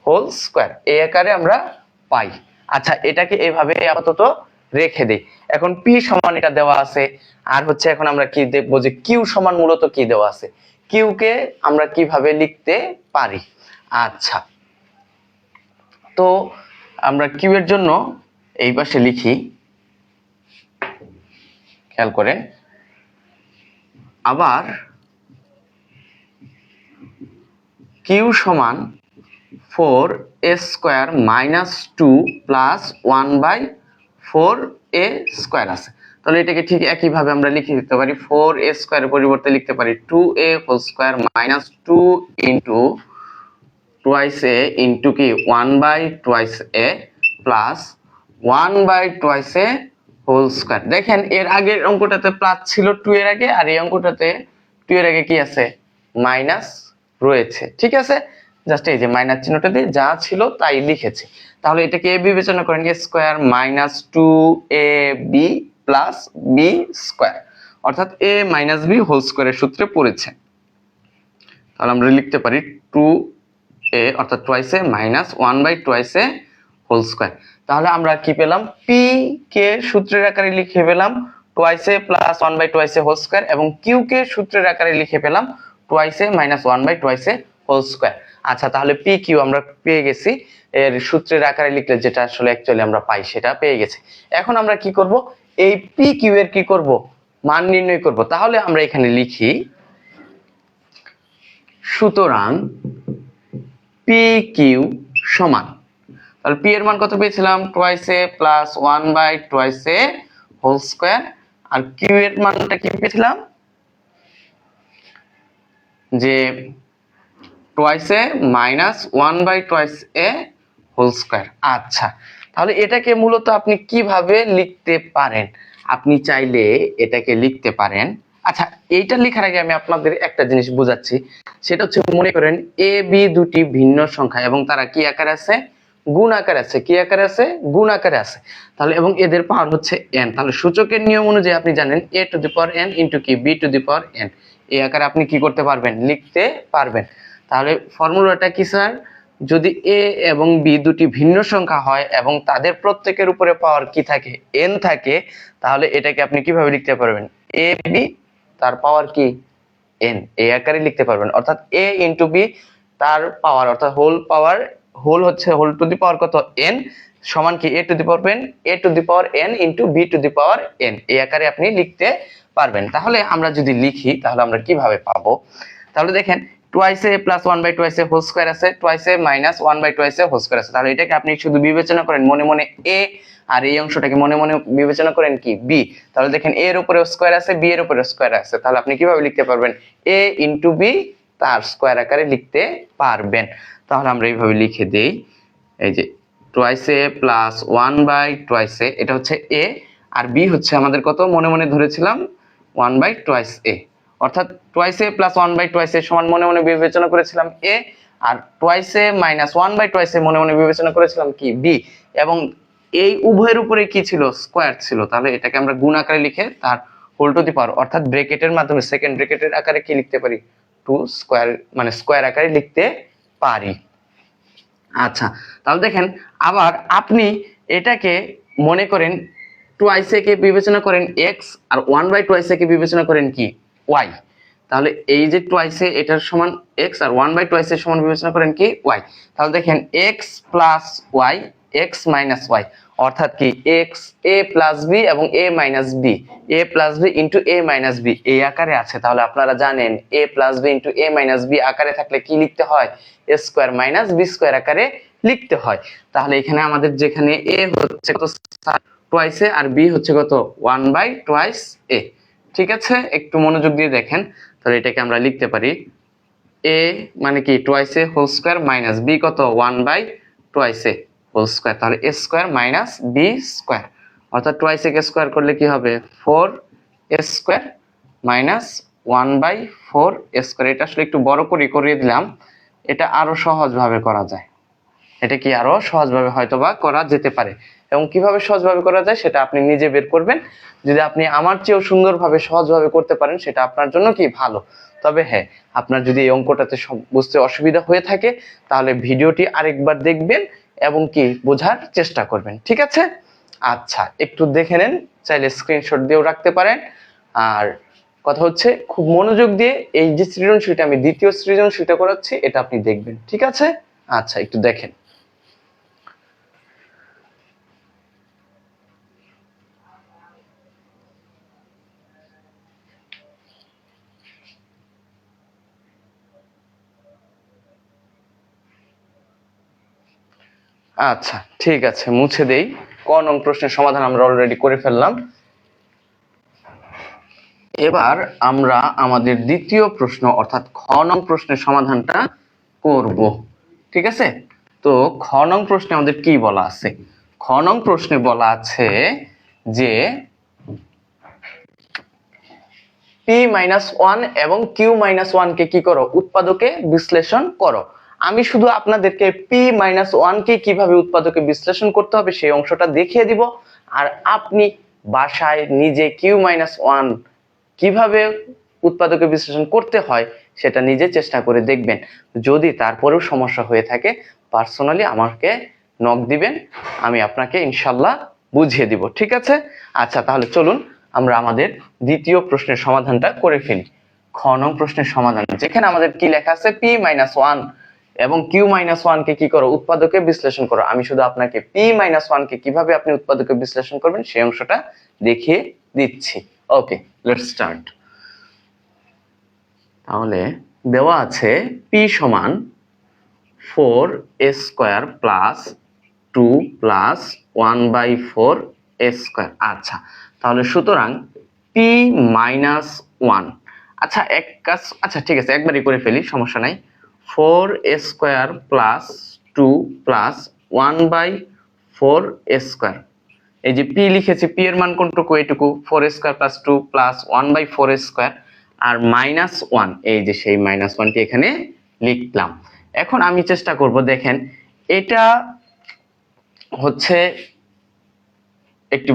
whole square, এই আকারে আমরা পাই। আচ্ছা এটাকে এইভাবে আপাতত রেখে দেই। এখন p সমান এটা দেওয়া আছে, আর হচ্ছে এখন আমরা কি দেখবো যে q সমান মূলত কি দেওয়া আছে, q কে আমরা কিভাবে লিখতে পারি। আচ্ছা তো আমরা q এর জন্য এই পাশে লিখি, খেয়াল করেন, আবার q সমান 4a square minus 2 plus 1/4a square আছে। তাহলে এটাকে ঠিক একইভাবে আমরা লিখে দিতে পারি, 4a স্কয়ারের পরিবর্তে লিখতে পারি 2a whole square minus 2 into twice a into কি 1/2a plus 1/2a whole square. দেখেন এর আগের অঙ্কটাতে প্লাস ছিল 2 এর আগে, আর এই অঙ্কটাতে 2 এর আগে কি আছে? মাইনাস রয়েছে, ঠিক আছে? জাস্ট এই যে মাইনাস চিহ্নটা দিয়ে যা ছিল তাই লিখেছি। তাহলে এটাকে a বিবেচনা করেন, a square minus 2ab plus b square, অর্থাৎ a মাইনাস b হোল স্কয়ারের সূত্রে পড়েছে। তাহলে আমরা লিখতে পারি 2a অর্থাৎ twice a minus 1/2a whole square. তাহলে আমরা কি পেলাম? p কে সূত্রের আকারে লিখে পেলাম twice a plus 1/2a whole square, এবং q কে সূত্রের আকারে লিখে পেলাম twice a minus 1/2a whole square. আচ্ছা তাহলে p q আমরা পেয়ে গেছি, এর সূত্রের আকারে লিখলে যেটা আসলে অ্যাকচুয়ালি আমরা পাই সেটা পেয়ে গেছি। এখন আমরা কি করব? এই p q এর কি করব? মান নির্ণয় করব। তাহলে আমরা এখানে লিখি, সুতরাং p q সমান, তাহলে p এর মান কত পেয়েছিলাম? Twice a plus 1/2a whole square, আর q এর মানটা কি পেয়েছিলাম? যে twice a minus 1/2a whole square. আচ্ছা তাহলে এটাকে মূলত আপনি কিভাবে লিখতে পারেন? আপনি চাইলে এটাকে লিখতে পারেন, আচ্ছা, এইটা লেখার আগে আমি আপনাদের একটা জিনিস বোঝাচ্ছি, সেটা হচ্ছে মনে করেন এ বি দুটি ভিন্ন সংখ্যা এবং তারা কি আকারে আছে, গুণ আকারে আছে। কি আকারে আছে, গুণ আকারে আছে। তাহলে এবং এদের পাওয়ার হচ্ছে n। তাহলে সূচকের নিয়ম অনুযায়ী আপনি জানেন a to the power n into কি b to the power n, এই আকারে আপনি কি করতে পারবেন, লিখতে পারবেন। তাহলে ফর্মুলাটা কি স্যার, যদি a এবং b দুটি ভিন্ন সংখ্যা হয় এবং তাদের প্রত্যেকের উপরে পাওয়ার কি থাকে, n থাকে, তাহলে এটাকে আপনি কিভাবে লিখতে পারবেন, a b তার পাওয়ার কি n, এই আকারে লিখতে পারবেন। অর্থাৎ a ইনটু b তার পাওয়ার অর্থাৎ হোল পাওয়ার, হোল হচ্ছে হোল টু দি পাওয়ার কত n, সমান কি a to the power n into b to the power n, এই আকারে আপনি লিখতে পারবেন। তাহলে আমরা যদি লিখি তাহলে আমরা কিভাবে পাবো, তাহলে দেখেন twice a plus 1 by twice a whole square আছে, twice a minus 1 by twice a whole square আছে। তাহলে এটাকে আপনি শুধু বিবেচনা করেন মনে মনে a, আর এই অংশটাকে মনে মনে বিবেচনা করেন কি b। তাহলে দেখেন a এর উপরে স্কয়ার আছে, b এর উপরে স্কয়ার আছে। তাহলে আপনি কিভাবে লিখতে পারবেন, a ইনটু b তার স্কয়ার আকারে লিখতে পারবেন। তাহলে আমরা এইভাবে লিখে দেই, এই যে twice a plus 1 by twice a, এটা হচ্ছে a, আর b হচ্ছে আমাদের কত মনে মনে ধরেছিলাম 1 by twice a। অর্থাৎ twice a plus 1 by twice a সমান মনে মনে বিবেচনা করেছিলাম a, R twice a minus 1 by twice a মনে মনে বিবেচনা করেছিলাম কি b, এবং এই উভয়ের উপরে কি ছিল, স্কয়ার ছিল। তাহলে এটাকে আমরা গুণ আকারে লিখে তার হোল টু দি পাওয়ার অর্থাৎ ব্র্যাকেটের মাধ্যমে সেকেন্ড ব্র্যাকেটের আকারে কি লিখতে পারি, 2 স্কয়ার মানে স্কয়ার আকারে লিখতে পারি। আচ্ছা, তাহলে দেখেন আবার আপনি এটাকে মনে করেন twice a কে বিবেচনা করেন x, R 1 by twice a কে বিবেচনা করেন কি y। তাহলে এই যে twice a এটার সমান x, R 1 by twice a সমান বিবেচনা করেন কি y। তাহলে দেখেন x plus y, x minus y, অর্থাৎ কি x a প্লাস b এবং a minus b, a plus b into a minus b এই আকারে আছে। তাহলে আপনারা জানেন a plus b into a minus b আকারে থাকলে কি লিখতে হয়, a square minus b square আকারে লিখতে হয়। তাহলে এখানে আমাদের যেখানে a হচ্ছে কত twice a আর b হচ্ছে কত 1 by twice a। ঠিক আছে, একটু মনোযোগ দিয়ে দেখেন। তাহলে এটাকে আমরা লিখতে পারি a মানে কি twice a whole square minus b কত 1 by twice a whole square. তাহলে a square minus b square, অর্থাৎ twice a কে স্কয়ার করলে কি হবে 4a square minus 1 by 4a square. এটা আসলে একটু বড় করে করিয়ে দিলাম, এটা আরো সহজভাবে করা যায়, এটা কি আরো সহজভাবে হয়তোবা করা যেতে পারে। এবং কিভাবে সহজভাবে করা যায় সেটা আপনি নিজে বের করবেন। যদি আপনি আমার চেয়েও সুন্দরভাবে সহজভাবে করতে পারেন সেটা আপনার জন্য কি ভালো। তবে হ্যাঁ, আপনার যদি এই অঙ্কটাতে বুঝতে অসুবিধা হয়ে থাকে তাহলে ভিডিওটি আরেকবার দেখবেন এবং কি বোঝার চেষ্টা করবেন। ঠিক আছে, আচ্ছা একটু দেখে নেন, চাইলে স্ক্রিনশট দিয়েও রাখতে পারেন। আর কথা হচ্ছে খুব মনোযোগ দিয়ে এই যে সৃজনশীলটা আমি দ্বিতীয় সৃজনশীলটা করাচ্ছি এটা আপনি দেখবেন। ঠিক আছে, আচ্ছা একটু দেখেন। আচ্ছা ঠিক আছে, মুছে দেই। ক নং প্রশ্নের সমাধান আমরা অলরেডি করে ফেললাম। এবার আমরা আমাদের দ্বিতীয় প্রশ্ন অর্থাৎ খ নং প্রশ্নের সমাধানটা করব। ঠিক আছে, তো খ নং প্রশ্নে আমাদের কি বলা আছে, খ নং প্রশ্নে বলা আছে যে p-1 এবং q-1 কে কি করো, উৎপাদকে বিশ্লেষণ করো। আমি শুধু আপনাদেরকে p-1 কে কিভাবে উৎপাদকে বিশ্লেষণ করতে হবে সেই অংশটা দেখিয়ে দিব, আর আপনি বাসায় নিজে q-1 কিভাবে উৎপাদকে বিশ্লেষণ করতে হয় সেটা নিজে চেষ্টা করে দেখবেন। যদি তারপরেও সমস্যা হয়ে থাকে পার্সোনালি আমাকে নক দিবেন, আমি আপনাকে ইনশাল্লাহ বুঝিয়ে দিব। ঠিক আছে, আচ্ছা তাহলে চলুন আমরা আমাদের দ্বিতীয় প্রশ্নের সমাধানটা করে ফেলি। খ নং প্রশ্নের সমাধান, যেখানে আমাদের কি লেখা আছে p-1 এবং q-1 কে কি করো, উৎপাদকে বিশ্লেষণ করো। আমি শুধু আপনাকে p-1 কে কিভাবে আপনি উৎপাদকে বিশ্লেষণ করবেন সেই অংশটা দেখিয়ে দিচ্ছি। Okay, let's start. তাহলে দেওয়া আছে p সমান 4a square plus 2 plus 1 by 4a square. আচ্ছা, তাহলে সুতরাং p-1, আচ্ছা এক কাজ, আচ্ছা ঠিক আছে একবারই করে ফেলি, সমস্যা নাই। 4a square plus 2 plus 1 by 4a square, এই যে পি লিখেছি, পি এর মান কোনটুকু? এইটুকু, 4² + 2 + 1/4², আর -1, এই যে সেই -1টি এখানে লিখলাম। এখন আমি চেষ্টা করব, দেখেন এটা হচ্ছে একটি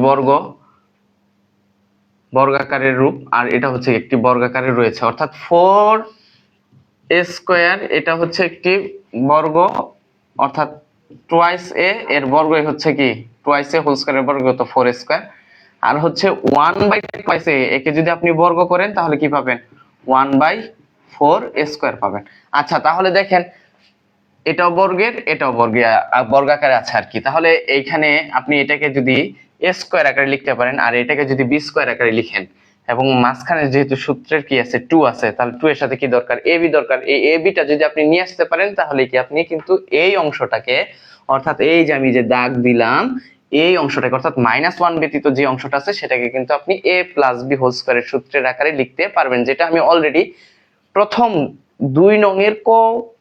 বর্গাকারের রূপ, আর এটা হচ্ছে একটি বর্গাকারের রয়েছে, অর্থাৎ 4² এটা হচ্ছে একটি বর্গ, অর্থাৎ টুয়াইস এ এর বর্গই হচ্ছে কি টুয়াইস এ হোল স্কয়ারের বর্গ, তো 4², আর হচ্ছে 1/2 এ, একে যদি আপনি বর্গ করেন তাহলে কি পাবেন? 1/4² পাবেন। আচ্ছা, তাহলে দেখেন এটাও বর্গের, এটাও বর্গাকারে আছে আর কি। তাহলে এইখানে আপনি এটাকে যদি a² আকারে লিখতে পারেন, আর এটাকে যদি b² আকারে লিখেন, এবং মাঝখানে যেহেতু সূত্রের কি আছে, 2 আছে, তাহলে 2 এর সাথে কি দরকার? ab দরকার। এই ab টা যদি আপনি নিয়ে আসতে পারেন তাহলে কি আপনি কিন্তু এই অংশটাকে, অর্থাৎ এই যে আমি যে দাগ দিলাম এই অংশটাকে, অর্থাৎ -1 ব্যতীত যে অংশটা আছে সেটাকে কিন্তু আপনি a + b হোল স্কয়ারের সূত্রের আকারে লিখতে পারবেন, যেটা আমি অলরেডি প্রথম 2 নংয়ের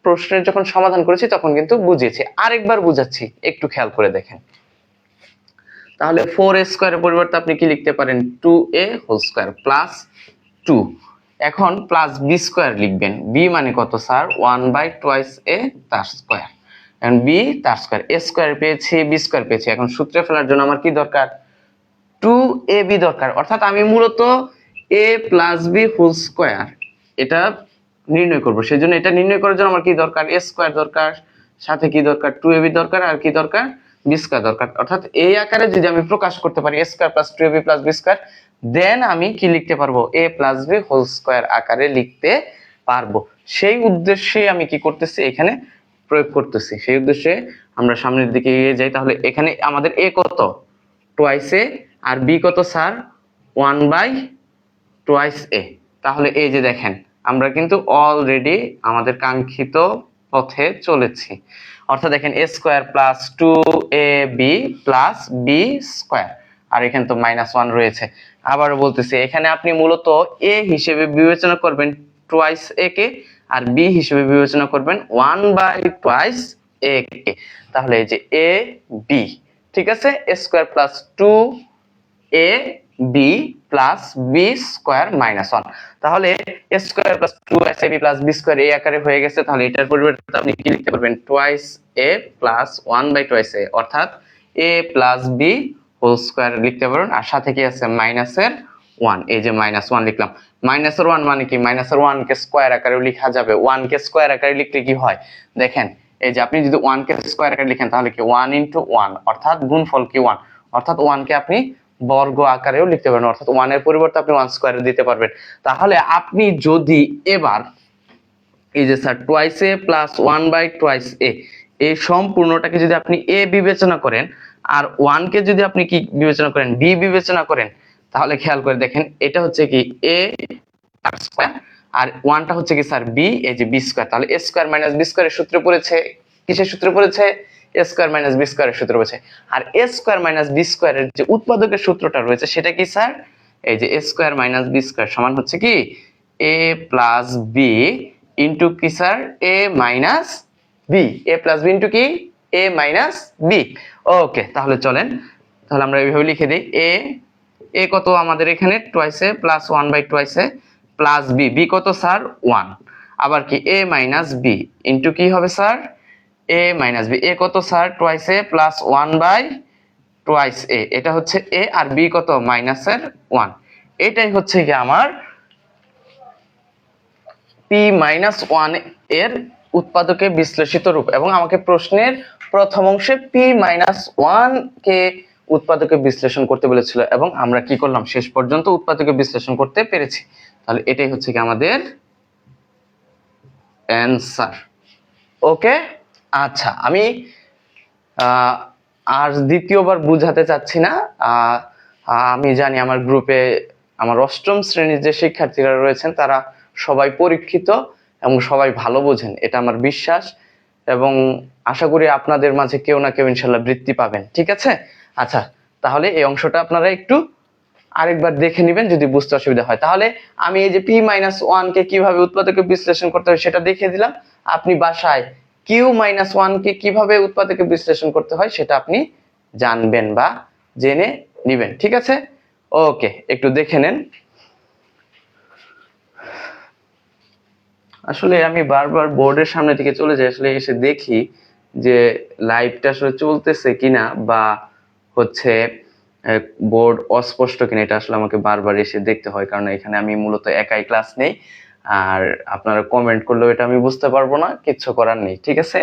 প্রশ্নের যখন সমাধান করেছি তখন কিন্তু বুঝিয়েছি। আরেকবার বুঝাচ্ছি, একটু খেয়াল করে দেখেন। তাহলে 4² এর পরিবর্তে আপনি কি লিখতে পারেন? 2a হোল স্কয়ার প্লাস 2, এখন প্লাস b² লিখবেন। b মানে কত স্যার? 1/2a তার স্কয়ার, এখন b তার স্কয়ার, a² পেয়েছি, b² পেয়েছি। এখন সূত্রে ফেলার জন্য আমার কি দরকার? 2ab দরকার, অর্থাৎ আমি মূলত a + b হোল স্কয়ার এটা নির্ণয় করব। সেজন্য এটা নির্ণয় করার জন্য আমার কি দরকার? a² দরকার, সাথে কি দরকার? 2ab দরকার, আর কি দরকার? b² দরকার। অর্থাৎ এই আকারে যদি আমি প্রকাশ করতে পারি a² + 2ab + b², দেন আমি কি লিখতে পারবো? a + b হোল স্কয়ার আকারে লিখতে পারবো। সেই উদ্দেশ্যে আমি কি করতেছি? এখানে প্রয়োগ করতেছি। সেই উদ্দেশ্যে আমরা সামনের দিকে এগিয়ে যাই। তাহলে এখানে আমাদের a কত? টুয়াইস এ, আর b কত স্যার? 1/2a। তাহলে এই যে দেখেন আমরা কিন্তু অলরেডি আমাদের কাঙ্ক্ষিত পথে চলেছি, অর্থাৎ দেখেন a² + 2ab + b², আর এখানে তো -1 রয়েছে। আবারও বলতেছি, এখানে আপনি মূলত a হিসেবে বিবেচনা করবেন টুয়াইস a কে, আর b হিসেবে বিবেচনা করবেন 1/2a কে। তাহলে এই যে a b, ঠিক আছে, a² + 2ab + b² -1, তাহলে a² + 2ab + b² এই আকারে হয়ে গেছে। তাহলে এটার পরিবর্তে আপনি কি লিখতে পারবেন? টুয়াইস a + 1/2a, অর্থাৎ a + b হোল স্কয়ার লিখতে পারেন, আর সাথে কি আছে? -1, এই যে -1 লিখলাম। -1 মানে কি? -1 কে স্কয়ার আকারেও লেখা যাবে। 1 কে স্কয়ার আকারে লিখলে কি হয় দেখেন, এই যে আপনি যদি 1 কে স্কয়ার আকারে লিখেন তাহলে কি 1 * 1, অর্থাৎ গুণফল কি 1, অর্থাৎ 1 কে আপনি বর্গ আকারেও লিখতে পারেন, অর্থাৎ 1 এর পরিবর্তে আপনি 1² দিতে পারবেন। তাহলে আপনি যদি এবার এই যে স্যার টুয়াইস a + 1/2a, এই সম্পূর্ণটাকে যদি আপনি a বিবেচনা করেন, আর 1 কে যদি আপনি কি বিবেচনা করেন? b বিবেচনা করেন, তাহলে খেয়াল করে দেখেন এটা হচ্ছে কি a তার স্কয়ার, আর 1 টা হচ্ছে কি স্যার b, এই যে b²। তাহলে a² - b² এর সূত্রে পড়েছে, কিসের সূত্রে পড়েছে? a² - b² এর সূত্রে পড়েছে। আর a² - b² এর যে উৎপাদকের সূত্রটা রয়েছে সেটা কি স্যার? এই যে a² - b² সমান হচ্ছে কি a + b ইনটু কি sir? a - b, a + b into কি? a - b। ওকে, তাহলে চলেন, তাহলে আমরা এইভাবে লিখে দিই। a কত আমাদের এখানে? Twice a + 1/2a plus b কত স্যার? 1, আবার কি a - b ইনটু কি হবে স্যার? a - b, a কত স্যার? টুয়াইস a + 1/2a, এটা হচ্ছে a, আর b কত? -1। এটাই হচ্ছে কি আমার p-1 এর উৎপাদকে বিশ্লেষিত রূপ। এবং আমাকে প্রশ্নের প্রথম অংশে p-1 কে উৎপাদকে বিশ্লেষণ করতে বলেছিল, এবং আমরা কি করলাম? শেষ পর্যন্ত উৎপাদকে বিশ্লেষণ করতে পেরেছি। তাহলে এটাই হচ্ছে কি আমাদের অ্যানসার। ওকে, আচ্ছা, আমি আর দ্বিতীয়বার বুঝাতে চাচ্ছি না। আমি জানি আমার গ্রুপে আমার অষ্টম শ্রেণীর যে শিক্ষার্থীরা রয়েছেন তারা সবাই পরীক্ষিত এবং সবাই ভালো বোঝেন, এটা আমার বিশ্বাস, এবং আশা করি আপনাদের মাঝে কেউ না কেউ ইনশাল্লাহ বৃত্তি পাবেন। ঠিক আছে, আচ্ছা, তাহলে এই অংশটা আপনারা একটু আরেকবার দেখে নেবেন যদি বুঝতে অসুবিধা হয়। তাহলে আমি এই যে p-1 কে কিভাবে উৎপাদকে বিশ্লেষণ করতে হয় সেটা দেখিয়ে দিলাম। আপনি বাসায় q-1 কে কিভাবে উৎপাদকে বিশ্লেষণ করতে হয় সেটা আপনি জানবেন বা জেনে নিবেন, ঠিক আছে? ওকে, একটু দেখে নেন। আসলে আমি বারবার বোর্ডের সামনে থেকে চলে যাই, আসলে এসে দেখি যে লাইভটা আসলে চলতেছে কিনা বা হচ্ছে বোর্ড অস্পষ্ট কিনা, এটা আসলে আমাকে বারবার এসে দেখতে হয়, কারণ এখানে আমি মূলত একাই ক্লাস নেই। আর আপনারা কমেন্ট করলেও এটা আমি বুঝতে পারবো না, কিচ্ছু করার নেই, ঠিক আছে?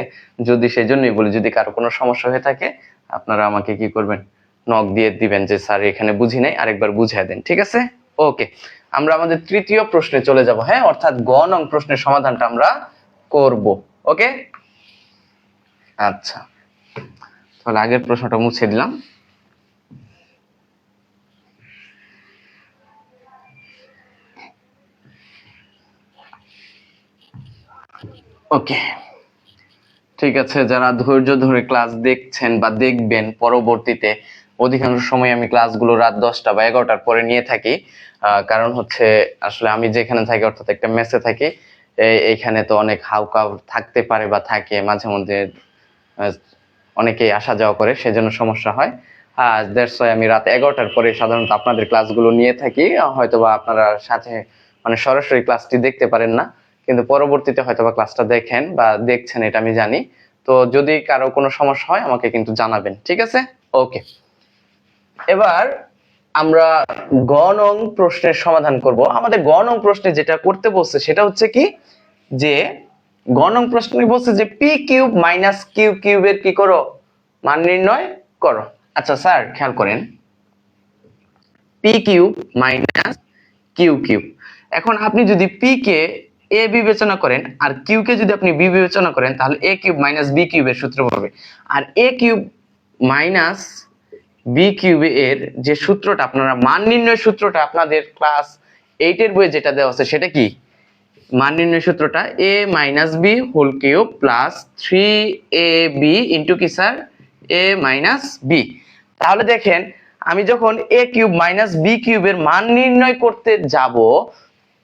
যদি সেই জন্যই বলি, যদি কারো কোনো সমস্যা হয়ে থাকে আপনারা আমাকে কি করবেন, নক দিয়ে দিবেন যে স্যার এখানে বুঝি নাই, আরেকবার বুঝিয়ে দেন, ঠিক আছে? ওকে, আমরা আমাদের তৃতীয় প্রশ্নে চলে যাব, হ্যাঁ, অর্থাৎ গ নং প্রশ্নের সমাধানটা আমরা করব। ওকে, আচ্ছা, তাহলে আগের প্রশ্নটা মুছে দিলাম। ওকে, ঠিক আছে, যারা ধৈর্য ধরে ক্লাস দেখছেন বা দেখবেন পরবর্তীতে, অধিকাংশ সময় আমি ক্লাসগুলো রাত 10টা বা 11টার পরে নিয়ে থাকি, কারণ হচ্ছে আসলে আমি যেখানে থাকি অর্থাৎ একটা মেসে থাকি, এইখানে তো অনেক হাউকাউ থাকতে পারে বা থাকে, মাঝে মধ্যে অনেকেই আসা যাওয়া করে, সেজন্য সমস্যা হয়। দ্যাটস ওয়াই আমি রাত 11টার পরে সাধারণত আপনাদের ক্লাসগুলো নিয়ে থাকি। হয়তোবা আপনারা সাথে মানে সরাসরি ক্লাসটি দেখতে পারেন না, কিন্তু পরবর্তীতে হয়তোবা ক্লাসটা দেখেন বা দেখছেন, এটা আমি জানি। তো যদি কারো কোনো সমস্যা হয় আমাকে কিন্তু জানাবেন, ঠিক আছে? ওকে, এবার আমরা গ নং প্রশ্নের সমাধান করব। আমাদের গ নং প্রশ্নে যেটা করতে বলছে সেটা হচ্ছে কি, যে গ নং প্রশ্নে বলছে যে পি কিউব মাইনাস কিউ কিউবের কি করো, মান নির্ণয় করো। আচ্ছা স্যার খেয়াল করেন, P cube minus Q cube, এখন আপনি যদি পি কে এ বিবেচনা করেন আর কিউ কে যদি আপনি বি বিবেচনা করেন, তাহলে এ কিউব মাইনাস বি কিউবের সূত্র পাবে। আর এ কিউব মাইনাস বি কিউবে এর যে সূত্রটা, আপনারা মান নির্ণয় সূত্রটা আপনাদের ক্লাস 8 এর বইয়ে যেটা দেওয়া আছে সেটা কি, মান নির্ণয় সূত্রটা A minus B whole cube plus 3ab into কি স্যার, এ মাইনাস বি। তাহলে দেখেন, আমি যখন এ কিউব মাইনাস বি কিউবের মান নির্ণয় করতে যাব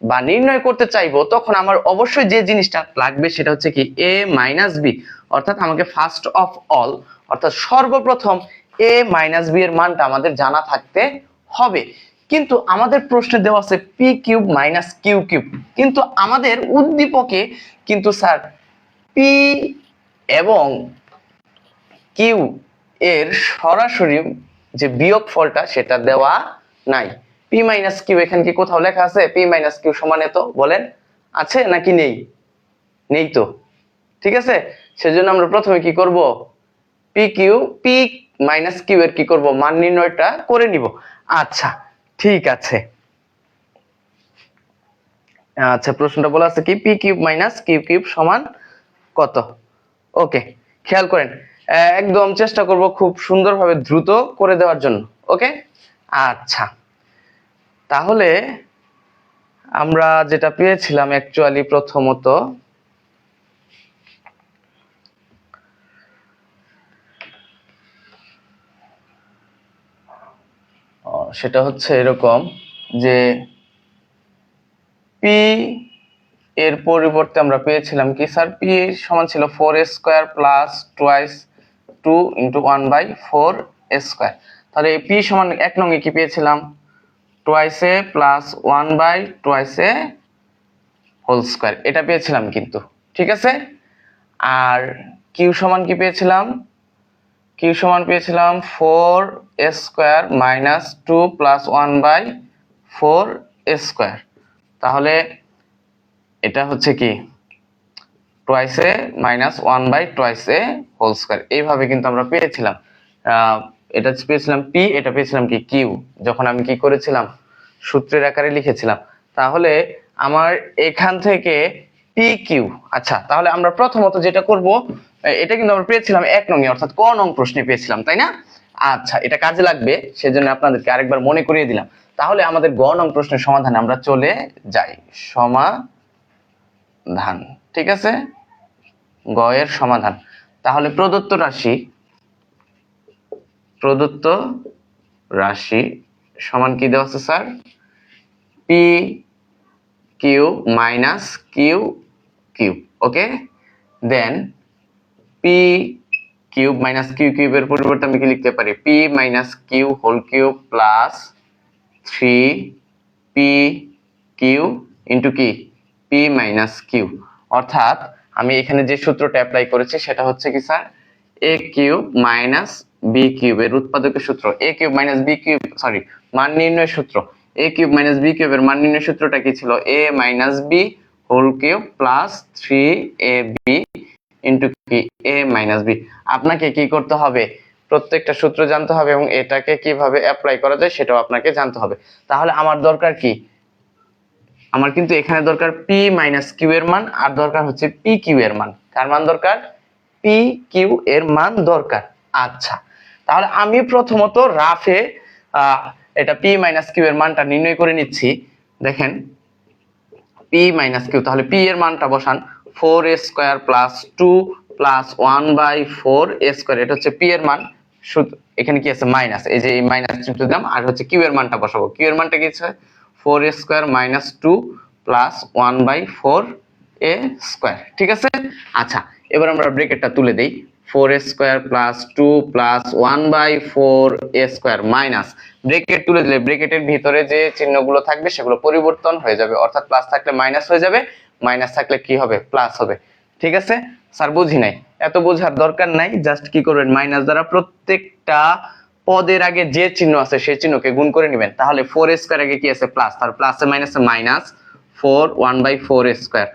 বা নির্ণয় করতে চাইবো, তখন আমার অবশ্যই যে জিনিসটা লাগবে সেটা হচ্ছে কি, এ মাইনাস বি, অর্থাৎ আমাকে ফার্স্ট অফ অল, অর্থাৎ সর্বপ্রথম এ মাইনাস বি এর মানটা আমাদের জানা থাকতে হবে। কিন্তু আমাদের প্রশ্নে দেওয়া আছে P cube minus Q cube, কিন্তু আমাদের উদ্দীপকে কিন্তু স্যার পি এবং কিউ এর সরাসরি যে বিয়োগ ফলটা সেটা দেওয়া নাই। পি মাইনাস কিউ এখানে কি কোথাও লেখা আছে পি মাইনাস কিউ সমান এত, বলেন আছে নাকি নেই? নেই তো, ঠিক আছে? সেজন্য আমরা প্রথমে কি করব, পি মাইনাস কিউ এর কি করব, মান নির্ণয়টা করে নিব। আচ্ছা ঠিক আছে, আচ্ছা প্রশ্নটা বলা আছে কি, P cube minus Q cube সমান কত? ওকে, খেয়াল করেন, একদম চেষ্টা করব খুব সুন্দরভাবে দ্রুত করে দেওয়ার জন্য। ওকে, আচ্ছা, তাহলে আমরা যেটা পেয়েছিলাম অ্যাকচুয়ালি প্রথমত, সেটা হচ্ছে এরকম যে পি এর পরিবর্তে আমরা পেয়েছিলাম কি স্যার, পি সমান ছিল 4a² plus twice 2 into 1/4a²। তাহলে পি সমান এক নং এ কি পেয়েছিলাম, টোয়াইস এ প্লাস 1/2 হোল স্কয়ার, এটা পেয়েছিলাম কিন্তু, ঠিক আছে? আর কিউ সমান কি পেয়েছিলাম, কিউ সমান পেয়েছিলাম 4a² মাইনাস 2 প্লাস 1/4a²। তাহলে এটা হচ্ছে কি টোয়াইস এ মাইনাস 1/2 হোল স্কয়ার, এইভাবে কিন্তু আমরা পেয়েছিলাম। এটা পেয়েছিলাম পি, এটা পেয়েছিলাম কি কিউ, যখন আমি কি করেছিলাম সূত্রের আকারে লিখেছিলাম। তাহলে আমার এখান থেকে পি কিউ, আচ্ছা তাহলে আমরা প্রথমত যেটা করব, এটা কিন্তু আমরা পেয়েছিলাম এক নং এ, অর্থাৎ ক নং প্রশ্নে পেয়েছিলাম, তাই না? আচ্ছা, এটা কাজে লাগবে সেজন্য আপনাদেরকে আরেকবার মনে করিয়ে দিলাম। তাহলে আমাদের গ নং প্রশ্নের সমাধানে আমরা চলে যাই, সমাধান, ঠিক আছে? গ এর সমাধান, তাহলে প্রদত্ত রাশি সমান কি দেওয়া আছে sir, P Q minus Q Q. Okay, then P cube minus Q কিউবের পরিবর্তে আমি কি লিখতে পারি P minus Q whole cube plus 3 P Q into কি পি মাইনাস কিউ। অর্থাৎ আমি এখানে যে সূত্রটা অ্যাপ্লাই করেছি সেটা হচ্ছে কি sir A cube minus B কিউবের উৎপাদকের সূত্র, A cube minus B cube sorry মান নির্ণয়ের সূত্র, এ কিউব মাইনাস বি কিউবের মান নির্ণয়ের সূত্রটা কি ছিল A minus B whole cube plus 3ab into কি এ মাইনাস বি। আপনাকে কি করতে হবে প্রত্যেকটা সূত্র জানতে হবে এবং এটাকে কিভাবে অ্যাপ্লাই করা যায় সেটাও আপনাকে জানতে হবে। তাহলে আমার দরকার কি আমার কিন্তু এখানে দরকার পি মাইনাস কিউ এর মান আর দরকার হচ্ছে পি কিউ এর মান। কার মান দরকার পি কিউ এর মান দরকার। আচ্ছা তাহলে আমি প্রথমত রাফে এটা পি মাইনাস কিউ এর মানটা নির্ণয় করে নিচ্ছি। দেখেন পি মাইনাস কিউ, তাহলে পি এর মানটা বসান 4a square plus 2 plus 1/4 a square, এটা হচ্ছে পি এর মান। এখানে কি আছে মাইনাস, এই যে এই মাইনাস চিহ্ন দিলাম আর হচ্ছে কিউ এর মানটা বসাবো। কিউ এর মানটা কি আছে 4a square minus 2 plus 1/4 a square, ঠিক আছে। আচ্ছা এবার আমরা ব্র্যাকেটটা তুলে দেই 4a square plus 2 plus 1/4 a square minus bracket তুলে দিলে ব্র্যাকেটের ভিতরে যে চিহ্নগুলো থাকবে সেগুলো পরিবর্তন হয়ে যাবে, অর্থাৎ প্লাস থাকলে মাইনাস হয়ে যাবে, মাইনাস থাকলে কি হবে প্লাস হবে, ঠিক আছে। স্যার বুঝি নাই, এত বোঝার দরকার নাই, জাস্ট কি করবেন মাইনাস দ্বারা প্রত্যেকটা পদের আগে যে চিহ্ন আছে সেই চিহ্নকে গুণ করে নেবেন। তাহলে 4a স্কয়ার আগে কি আছে প্লাস, তার প্লাসে মাইনাসে মাইনাস 4 1/4 a স্কয়ার,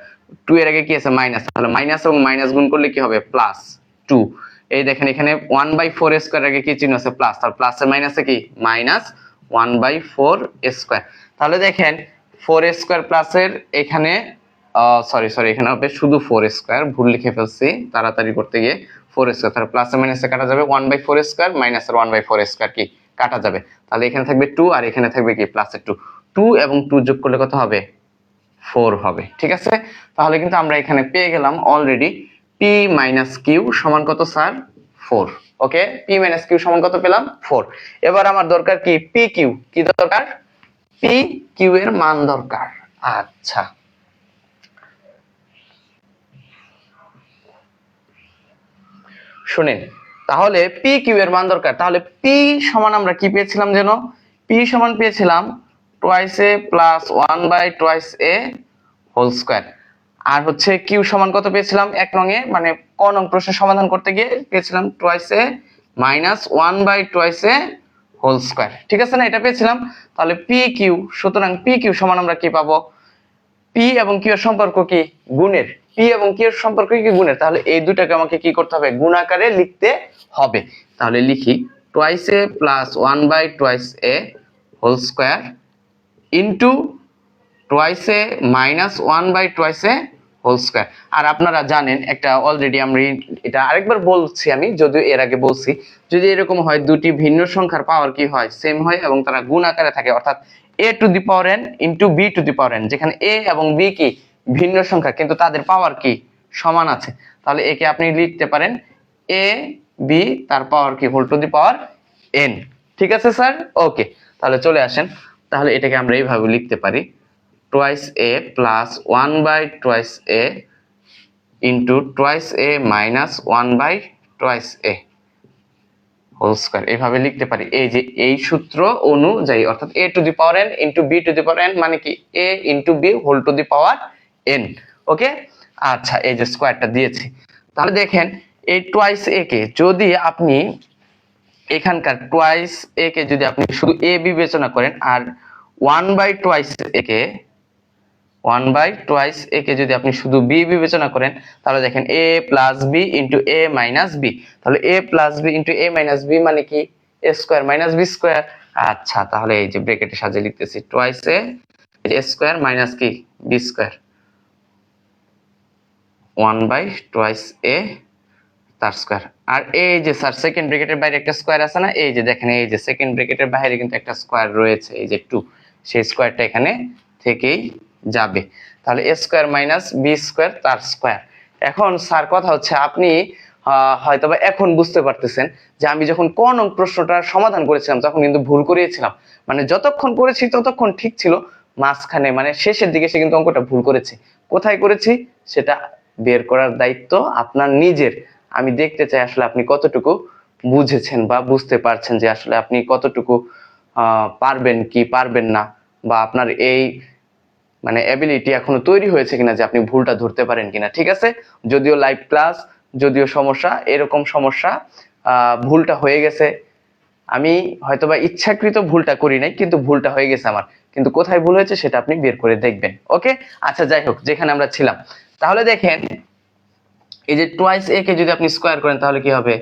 2 এর আগে কি আছে মাইনাস, তাহলে মাইনাস এবং মাইনাস গুণ করলে কি হবে প্লাস 2। এই দেখেন এখানে 1/4 a স্কয়ার আগে কি চিহ্ন আছে প্লাস, তার প্লাসে মাইনাসে কি মাইনাস 1/4 a স্কয়ার। তাহলে দেখেন 4a স্কয়ার প্লাসের এখানে সরি এখানে হবে শুধু 4a স্কয়ার, ভুল লিখে ফেলছি তাড়াতাড়ি করতে গিয়ে 4a স্কয়ার, তাহলে প্লাসে মাইনাসে কাটা যাবে 1/4 a স্কয়ার মাইনাসের 1/4 a স্কয়ার কি কাটা যাবে, তাহলে এখানে থাকবে 2 আর এখানে থাকবে কি প্লাসের 2, 2 এবং 2 যোগ করলে কত হবে 4 হবে, ঠিক আছে। তাহলে কিন্তু আমরা এখানে পেয়ে গেলাম অলরেডি পি মাইনাস কিউ সমান কত স্যার 4। ওকে পি মাইনাস কিউ সমান কত পেলাম 4। এবার আমার দরকার কি পি কিউ, কি দরকার পি কিউ এর মান দরকার। আচ্ছা শুনেন, তাহলে পি কিউ এর মান দরকার, তাহলে পি সমান আমরা কি পেয়েছিলাম যেন পি সমান পেয়েছিলাম twice A plus 1/2a whole square, আর হচ্ছে কিউ সমান কত পেয়েছিলাম এক নং এ মানে ক নং প্রশ্ন সমাধান করতে গিয়ে পেয়েছিলাম twice A minus 1/2a whole square, ঠিক আছে না, এটা পেয়েছিলাম। তাহলে পি কিউ, সুতরাং পি কিউ সমান আমরা কি পাবো পি এবং কিউ এর সম্পর্ক কি গুণের, পি এবং কিউ এর সম্পর্ক কি গুণের, তাহলে এই দুটাকে আমাকে কি করতে হবে গুণ আকারে লিখতে হবে। তাহলে লিখি twice A plus 1/2a whole square into twice A minus 1/2a whole square. আর আপনারা জানেন একটা অলরেডি আমরা এটা আরেকবার বলছি আমি, যদিও এর আগে বলছি, যদি এরকম হয় দুটি ভিন্ন সংখ্যার পাওয়ার কি হয় সেম হয় এবং তারা গুণ আকারে থাকে, অর্থাৎ a to the power n into b to the power n, যেখানে a এবং b কি ভিন্ন সংখ্যা কিন্তু তাদের পাওয়ার কি সমান আছে, তাহলে একে আপনি লিখতে পারেন a b তার পাওয়ার কি whole to the power n, ঠিক আছে স্যার। ওকে তাহলে চলে আসেন, তাহলে এটাকে আমরা এইভাবে লিখতে পারি twice a plus 1/2a into twice a minus 1/2a whole square, এইভাবে লিখতে পারি। এই যে এই সূত্র অনুযায়ী, অর্থাৎ a to the power n into b to the power n মানে কি a into b whole to the power n। Okay আচ্ছা এই যে স্কয়ারটা দিয়েছি, তাহলে দেখেন এই টুয়াইস a কে যদি আপনি এখানকার টুয়াইস a কে যদি আপনি শুধু a বিবেচনা করেন আর 1/2a কে 1/2a কে যদি আপনি শুধু b বিবেচনা করেন, তাহলে দেখেন a plus b into a minus b, তাহলে a plus b into a minus b মানে কি a square minus b square. আচ্ছা তাহলে এই যে ব্র্যাকেটে সাজিয়ে লিখতেছি টুয়াইস a স্কয়ার মাইনাস কি b স্কয়ার 1/2a তার স্কয়ার, আর এই যে স্যার সেকেন্ড ব্র্যাকেটের বাইরে একটা স্কয়ার আছে না, এই যে দেখেন এই যে সেকেন্ড ব্র্যাকেটের বাইরে কিন্তু একটা স্কয়ার রয়েছে এই যে 2, সেই স্কয়ারটা এখানে থেকেই যাবে, তাহলে a square minus b square তার স্কয়ার। এখন স্যার কথা হচ্ছে আপনি হয়তোবা এখন বুঝতে পারতেছেন যে আমি যখন ক নং প্রশ্নটার সমাধান করেছিলাম তখন কিন্তু ভুল করিয়েছিলাম, মানে যতক্ষণ করেছি ততক্ষণ ঠিক ছিল, মাঝখানে মানে শেষের দিকে সে কিন্তু অঙ্কটা ভুল করেছে। কোথায় করেছি সেটা বের করার দায়িত্ব আপনার নিজের, আমি দেখতে চাই আসলে আপনি কতটুকু বুঝেছেন বা বুঝতে পারছেন, যে আসলে আপনি কতটুকু পারবেন কি পারবেন না, বা আপনার এই মানে এবিলিটি এখনো তৈরি হয়েছে কিনা যে আপনি ভুলটা ধরতে পারেন কিনা। ঠিক আছে, যদিও লাইভ ক্লাস, যদিও সমস্যা, এরকম সমস্যা ভুলটা হয়ে গেছে, আমি হয়তোবা ইচ্ছাকৃত ভুলটা করি নাই, কিন্তু ভুলটা হয়ে গেছে আমার, কিন্তু কোথায় ভুল হয়েছে সেটা আপনি বের করে দেখবেন। ওকে, আচ্ছা যাই হোক, যেখানে আমরা ছিলাম, তাহলে দেখেন এই যে টোয়াইস এ কে যদি আপনি স্কোয়ার করেন তাহলে কি হবে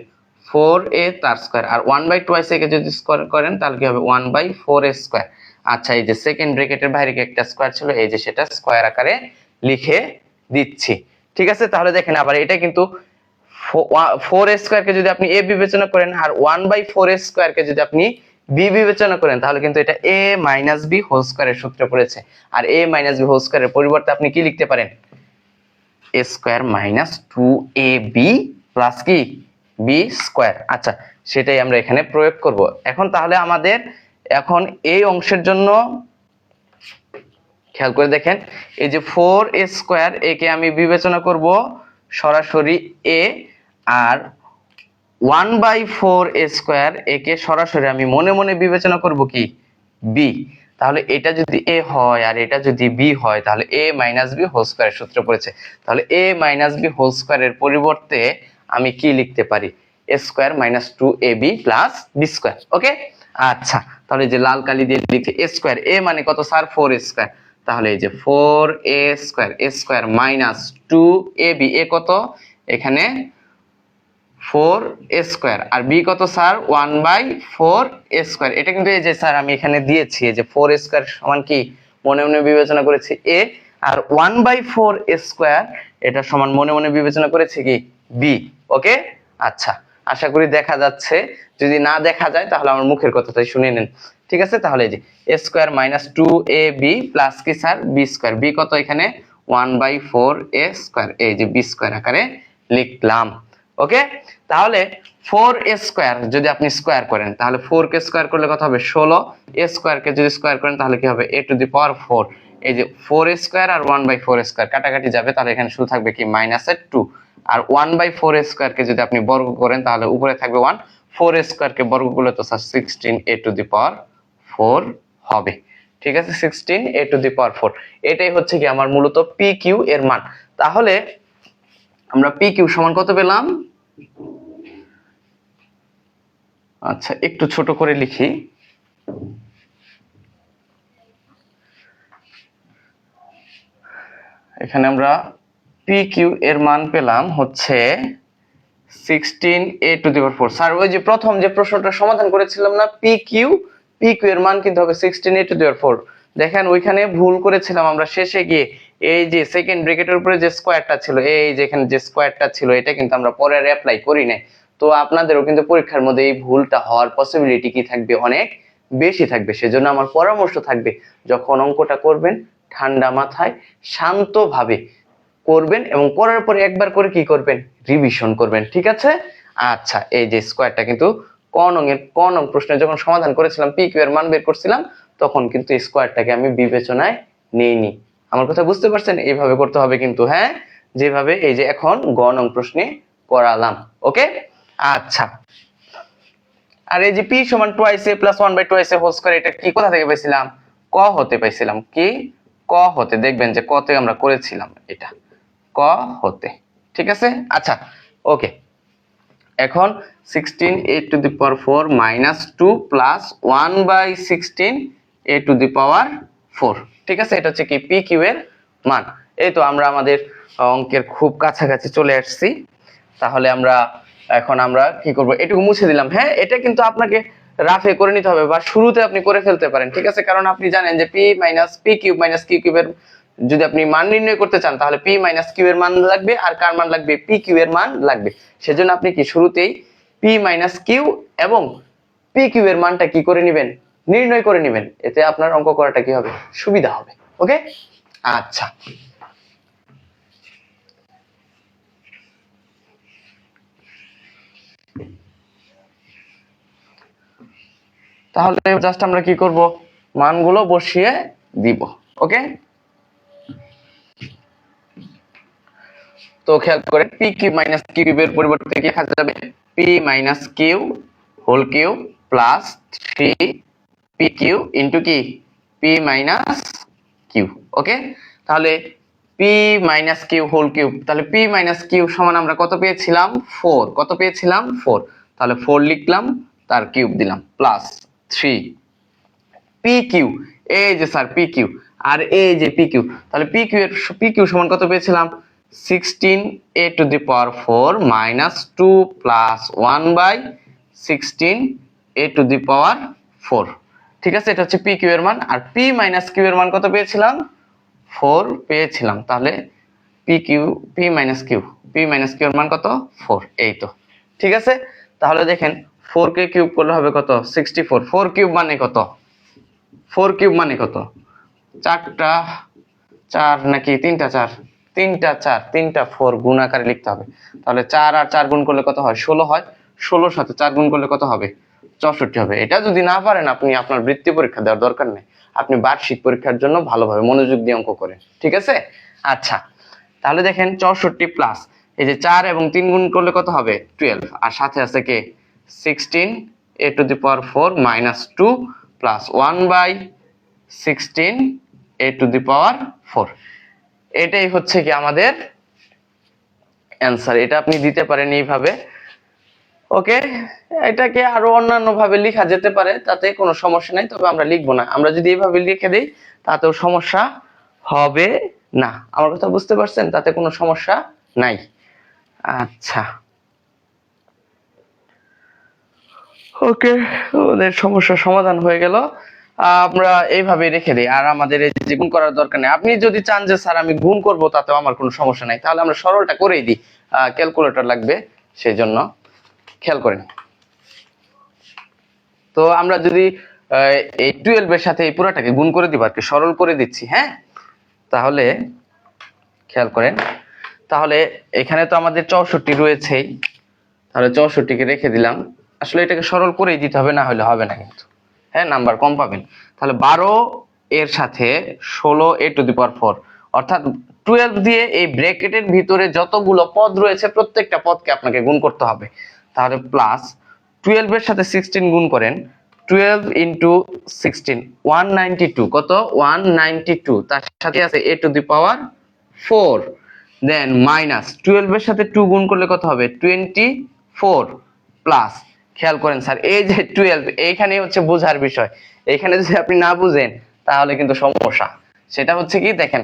4a তার স্কোয়ার, আর 1/2 এ কে যদি স্কোয়ার করেন তাহলে কি হবে 1/4a স্কোয়ার। আচ্ছা, এই যে সেকেন্ড ব্র্যাকেটের বাইরে একটা স্কোয়ার ছিল, এই যে সেটা স্কোয়ার আকারে লিখে দিচ্ছি। ঠিক আছে, তাহলে দেখেন আবার এটা কিন্তু 4a স্কোয়ার কে যদি আপনি a বিবেচনা করেন আর 1/4a স্কোয়ার কে যদি আপনি b বিবেচনা করেন তাহলে কিন্তু এটা a মাইনাস b হোল স্কোয়ারের সূত্রে পড়েছে। আর a মাইনাস b হোল স্কোয়ারের পরিবর্তে আপনি কি লিখতে পারেন, a square minus 2ab plus কি b স্কোয়ার। আচ্ছা, সেটাই আমরা এখানে প্রয়োগ করব এখন। তাহলে আমাদের এখন এই অংশের জন্য খেয়াল করে দেখেন, এই যে 4a স্কোয়ার একে আমি বিবেচনা করব সরাসরি a, আর 1/4a স্কোয়ার একে সরাসরি আমি মনে মনে বিবেচনা করব কি b। তাহলে এটা যদি a হয় আর এটা যদি b হয় তাহলে a মাইনাস b হোল স্কোয়ারের সূত্র পড়েছে। তাহলে a মাইনাস b হোল স্কোয়ারের পরিবর্তে আমি কি লিখতে পারি, a square minus 2ab plus b square. Okay, আচ্ছা, তাহলে যে লাল কালি দিয়ে লিখে a স্কোয়ার, a মানে কত স্যার 4a স্কোয়ার, তাহলে এই যে 4a square, a square minus 2ab, a কত এখানে 4a স্কোয়ার, আর b কত স্যার 1/4a স্কোয়ার। এটা কিন্তু এই যে স্যার আমি এখানে দিয়েছি, এই যে 4a স্কোয়ার সমান কি মনে মনে বিবেচনা করেছি a, আর 1/4a স্কোয়ার এটা সমান মনে মনে বিবেচনা করেছি কি b। ওকে, আচ্ছা, আশা করি দেখা যাচ্ছে, যদি না দেখা যায় তাহলে আমার মুখের কথাটাই শুনে নেন। ঠিক আছে, তাহলে এই যে a square minus 2ab plus কি স্যার b স্কোয়ার, b কত এখানে 1/4a স্কোয়ার, এই যে b স্কোয়ার আকারে লিখলাম। ওকে, তাহলে 4a স্কোয়ার যদি আপনি স্কোয়ার করেন তাহলে 4 কে স্কোয়ার করলে কত হবে 16, a স্কোয়ার কে যদি স্কোয়ার করেন তাহলে কি হবে a টু দি পাওয়ার 4। এই যে 4a স্কোয়ার আর 1/4a স্কোয়ার কাটাকাটি যাবে, তাহলে এখানে শুধু থাকবে কি মাইনাসের 2, আর 1/4a স্কোয়ার কে যদি আপনি বর্গ করেন তাহলে উপরে থাকবে 1, 4a স্কোয়ার কে বর্গ করলে তো sir 16a to the power 4 হবে। ঠিক আছে, 16a টু দি পাওয়ার 4, এটাই হচ্ছে কি আমার মূলত pq এর মান। তাহলে আমরা pq সমান কত পেলাম, আচ্ছা একটু ছোট করে লিখি, এখানে আমরা pq এর মান পেলাম হচ্ছে 16a to the power 4। Sir ওই যে প্রথম যে প্রশ্নটা সমাধান করেছিলাম না, pq এর মান কিন্তু হবে 16a টু দি পাওয়ার 4। দেখেন ওইখানে ভুল করেছিলাম আমরা শেষে গিয়ে, এই যে সেকেন্ড ব্র্যাকেটের উপরে যে স্কোয়ারটা ছিল, এই যে এখানে যে স্কোয়ারটা ছিল এটা কিন্তু আমরা পরে আর অ্যাপ্লাই করি নাই। তো আপনাদেরও কিন্তু পরীক্ষার মধ্যে এই ভুলটা হওয়ার পসিবিলিটি কি থাকবে, অনেক বেশি থাকবে। সেজন্য আমার পরামর্শ থাকবে যখন অঙ্কটা করবেন ঠান্ডা মাথায় শান্তভাবে করবেন, এবং করার পরে একবার করে কি করবেন রিভিশন করবেন। ঠিক আছে, আচ্ছা, এই যে স্কোয়ারটা কিন্তু ক নং প্রশ্নে যখন সমাধান করেছিলাম pq এর মান বের করছিলাম তখন কিন্তু এই স্কোয়ারটাকে আমি বিবেচনায় নেইনি। আমার কথা বুঝতে পারছেন, এইভাবে করতে হবে কিন্তু, হ্যাঁ, যেভাবে এই যে এখন গ নং প্রশ্নে করালাম। ওকে, আচ্ছা, আর এই যে p সমান 2a plus 1/2a whole square, এটা কি কোথা থেকে পাইছিলাম, ক হতে পাইছিলাম, কি ক হতে, দেখবেন যে ক তে আমরা করেছিলাম এটা ক হতে। ঠিক আছে, আচ্ছা, ওকে, এখন 16a to the power 4 minus 2 plus 1/16a to the power 4। ঠিক আছে, এটা হচ্ছে কি pq এর মান। এই তো আমরা আমাদের অঙ্কের খুব কাছাকাছি চলে আসছি। তাহলে আমরা এখন আমরা কি করব, এটুকু মুছে দিলাম। হ্যাঁ, এটা কিন্তু আপনাকে রাফে করে নিতে হবে বা শুরুতে আপনি করে ফেলতে পারেন। ঠিক আছে, কারণ আপনি জানেন যে p minus p cube minus q কিউবের যদি আপনি মান নির্ণয় করতে চান তাহলে p মাইনাস q এর মান লাগবে, আর কার মান লাগবে, pq এর মান লাগবে। সেজন্য আপনি কি শুরুতেই p মাইনাস q এবং pq এর মানটা কি করে নেবেন, নির্ণয় করে নেবেন, এতে আপনার অঙ্ক করাটা কি হবে, সুবিধা হবে। ওকে, আচ্ছা, তাহলে জাস্ট আমরা কি করব, মানগুলো বসিয়ে দিব। ওকে, তো খেয়াল করে পি কিউব মাইনাস কিউবের পরিবর্তে কি লেখা যাবে, P minus Q whole cube plus 3 P Q into কি পি মাইনাস কিউ। ওকে, তাহলে P minus Q whole cube, তাহলে পি মাইনাস কিউ সমান আমরা কত পেয়েছিলাম 4, কত পেয়েছিলাম 4, তাহলে 4 লিখলাম তার কিউব দিলাম প্লাস 3 পি কিউ, এই যে স্যার পি কিউ আর এই যে পি কিউ, তাহলে পি কিউ সমান কত পেয়েছিলাম 16 a to the power 4 minus 2 plus 1/16 a to the power 4। ঠিক আছে, এটা হচ্ছে পি কিউ এর মান। আর পি মাইনাস কিউ এর মান কত পেয়েছিলাম 4 পেয়েছিলাম, তাহলে পি মাইনাস কিউ এর মান কত 4, এই তো। ঠিক আছে, তাহলে দেখেন 4 কে কিউব করলে হবে কত 64। 4 কিউব মানে কত, 4 কিউব মানে কত, 4টা 4 নাকি 3টা 4, 3টা 4 গুণ আকারে লিখতে হবে। তাহলে 4 আর 4 গুণ করলে কত হয় 16 হয়, 16 সাথে 4 গুণ করলে কত হবে 64 হবে। এটা যদি না পারেন আপনি আপনার বৃত্তি পরীক্ষা দেওয়ার দরকার নেই, আপনি বার্ষিক পরীক্ষার জন্য ভালোভাবে মনোযোগ দিয়ে অঙ্ক করেন। ঠিক আছে, আচ্ছা তাহলে দেখেন 64 প্লাস এই যে 4 এবং 3 গুণ করলে কত হবে 12, আর সাথে আছে কে 16 a to the power 4 minus 2 plus 1/16 a to the power 4। এটাই হচ্ছে কি আমাদের অ্যান্সার। এটা আপনি দিতে পারেন এইভাবে। ওকে, এটাকে আরো অন্যান্য ভাবে লেখা যেতে পারে, তাতে কোনো সমস্যা নাই, তবে আমরা লিখবো না। আমরা যদি এইভাবে লিখে দিই তাতেও সমস্যা হবে না। আমার কথা বুঝতে পারছেন? তাতে কোনো সমস্যা নাই। আচ্ছা, ওকে, ওদের সমস্যার সমাধান হয়ে গেল। আমরা এইভাবে রেখে দিই, আর আমাদের এই যে গুণ করার দরকার নেই। আপনি যদি চান যে স্যার আমি গুণ করব, তাতেও আমার কোনো সমস্যা নাই, তাহলে আমরা সরলটা করেই দিই। ক্যালকুলেটর লাগবে, সেই জন্য খেয়াল করেন। তো আমরা যদি এই 12 এর সাথে এই পুরাটাকে গুণ করে দিব, আর কি সরল করে দিচ্ছি। হ্যাঁ, তাহলে খেয়াল করেন, তাহলে এখানে তো আমাদের 64 রয়েছেই, তাহলে 64কে রেখে দিলাম। আসলে এটাকে সরল করেই দিতে হবে, না হলে হবে না কিন্তু। হ্যাঁ, নাম্বার কম পাবেন। তাহলে 12 এর সাথে 16 a টু দি পাওয়ার 4, অর্থাৎ 12 দিয়ে এই ব্র্যাকেটের ভিতরে যতগুলো পদ রয়েছে প্রত্যেকটা পদকে আপনাকে গুণ করতে হবে। তাহলে প্লাস 12 এর সাথে 16 গুণ করেন, 12 ইন্টু 16 192, কত 192, তার সাথে আছে a to the power 4, then minus 12 এর সাথে 2 গুণ করলে কত হবে 24, প্লাস খেয়াল করেন স্যার এই যে 12, এইখানে হচ্ছে বোঝার বিষয়। এইখানে যদি আপনি না বুঝেন তাহলে কিন্তু সমস্যা। সেটা হচ্ছে কি, দেখেন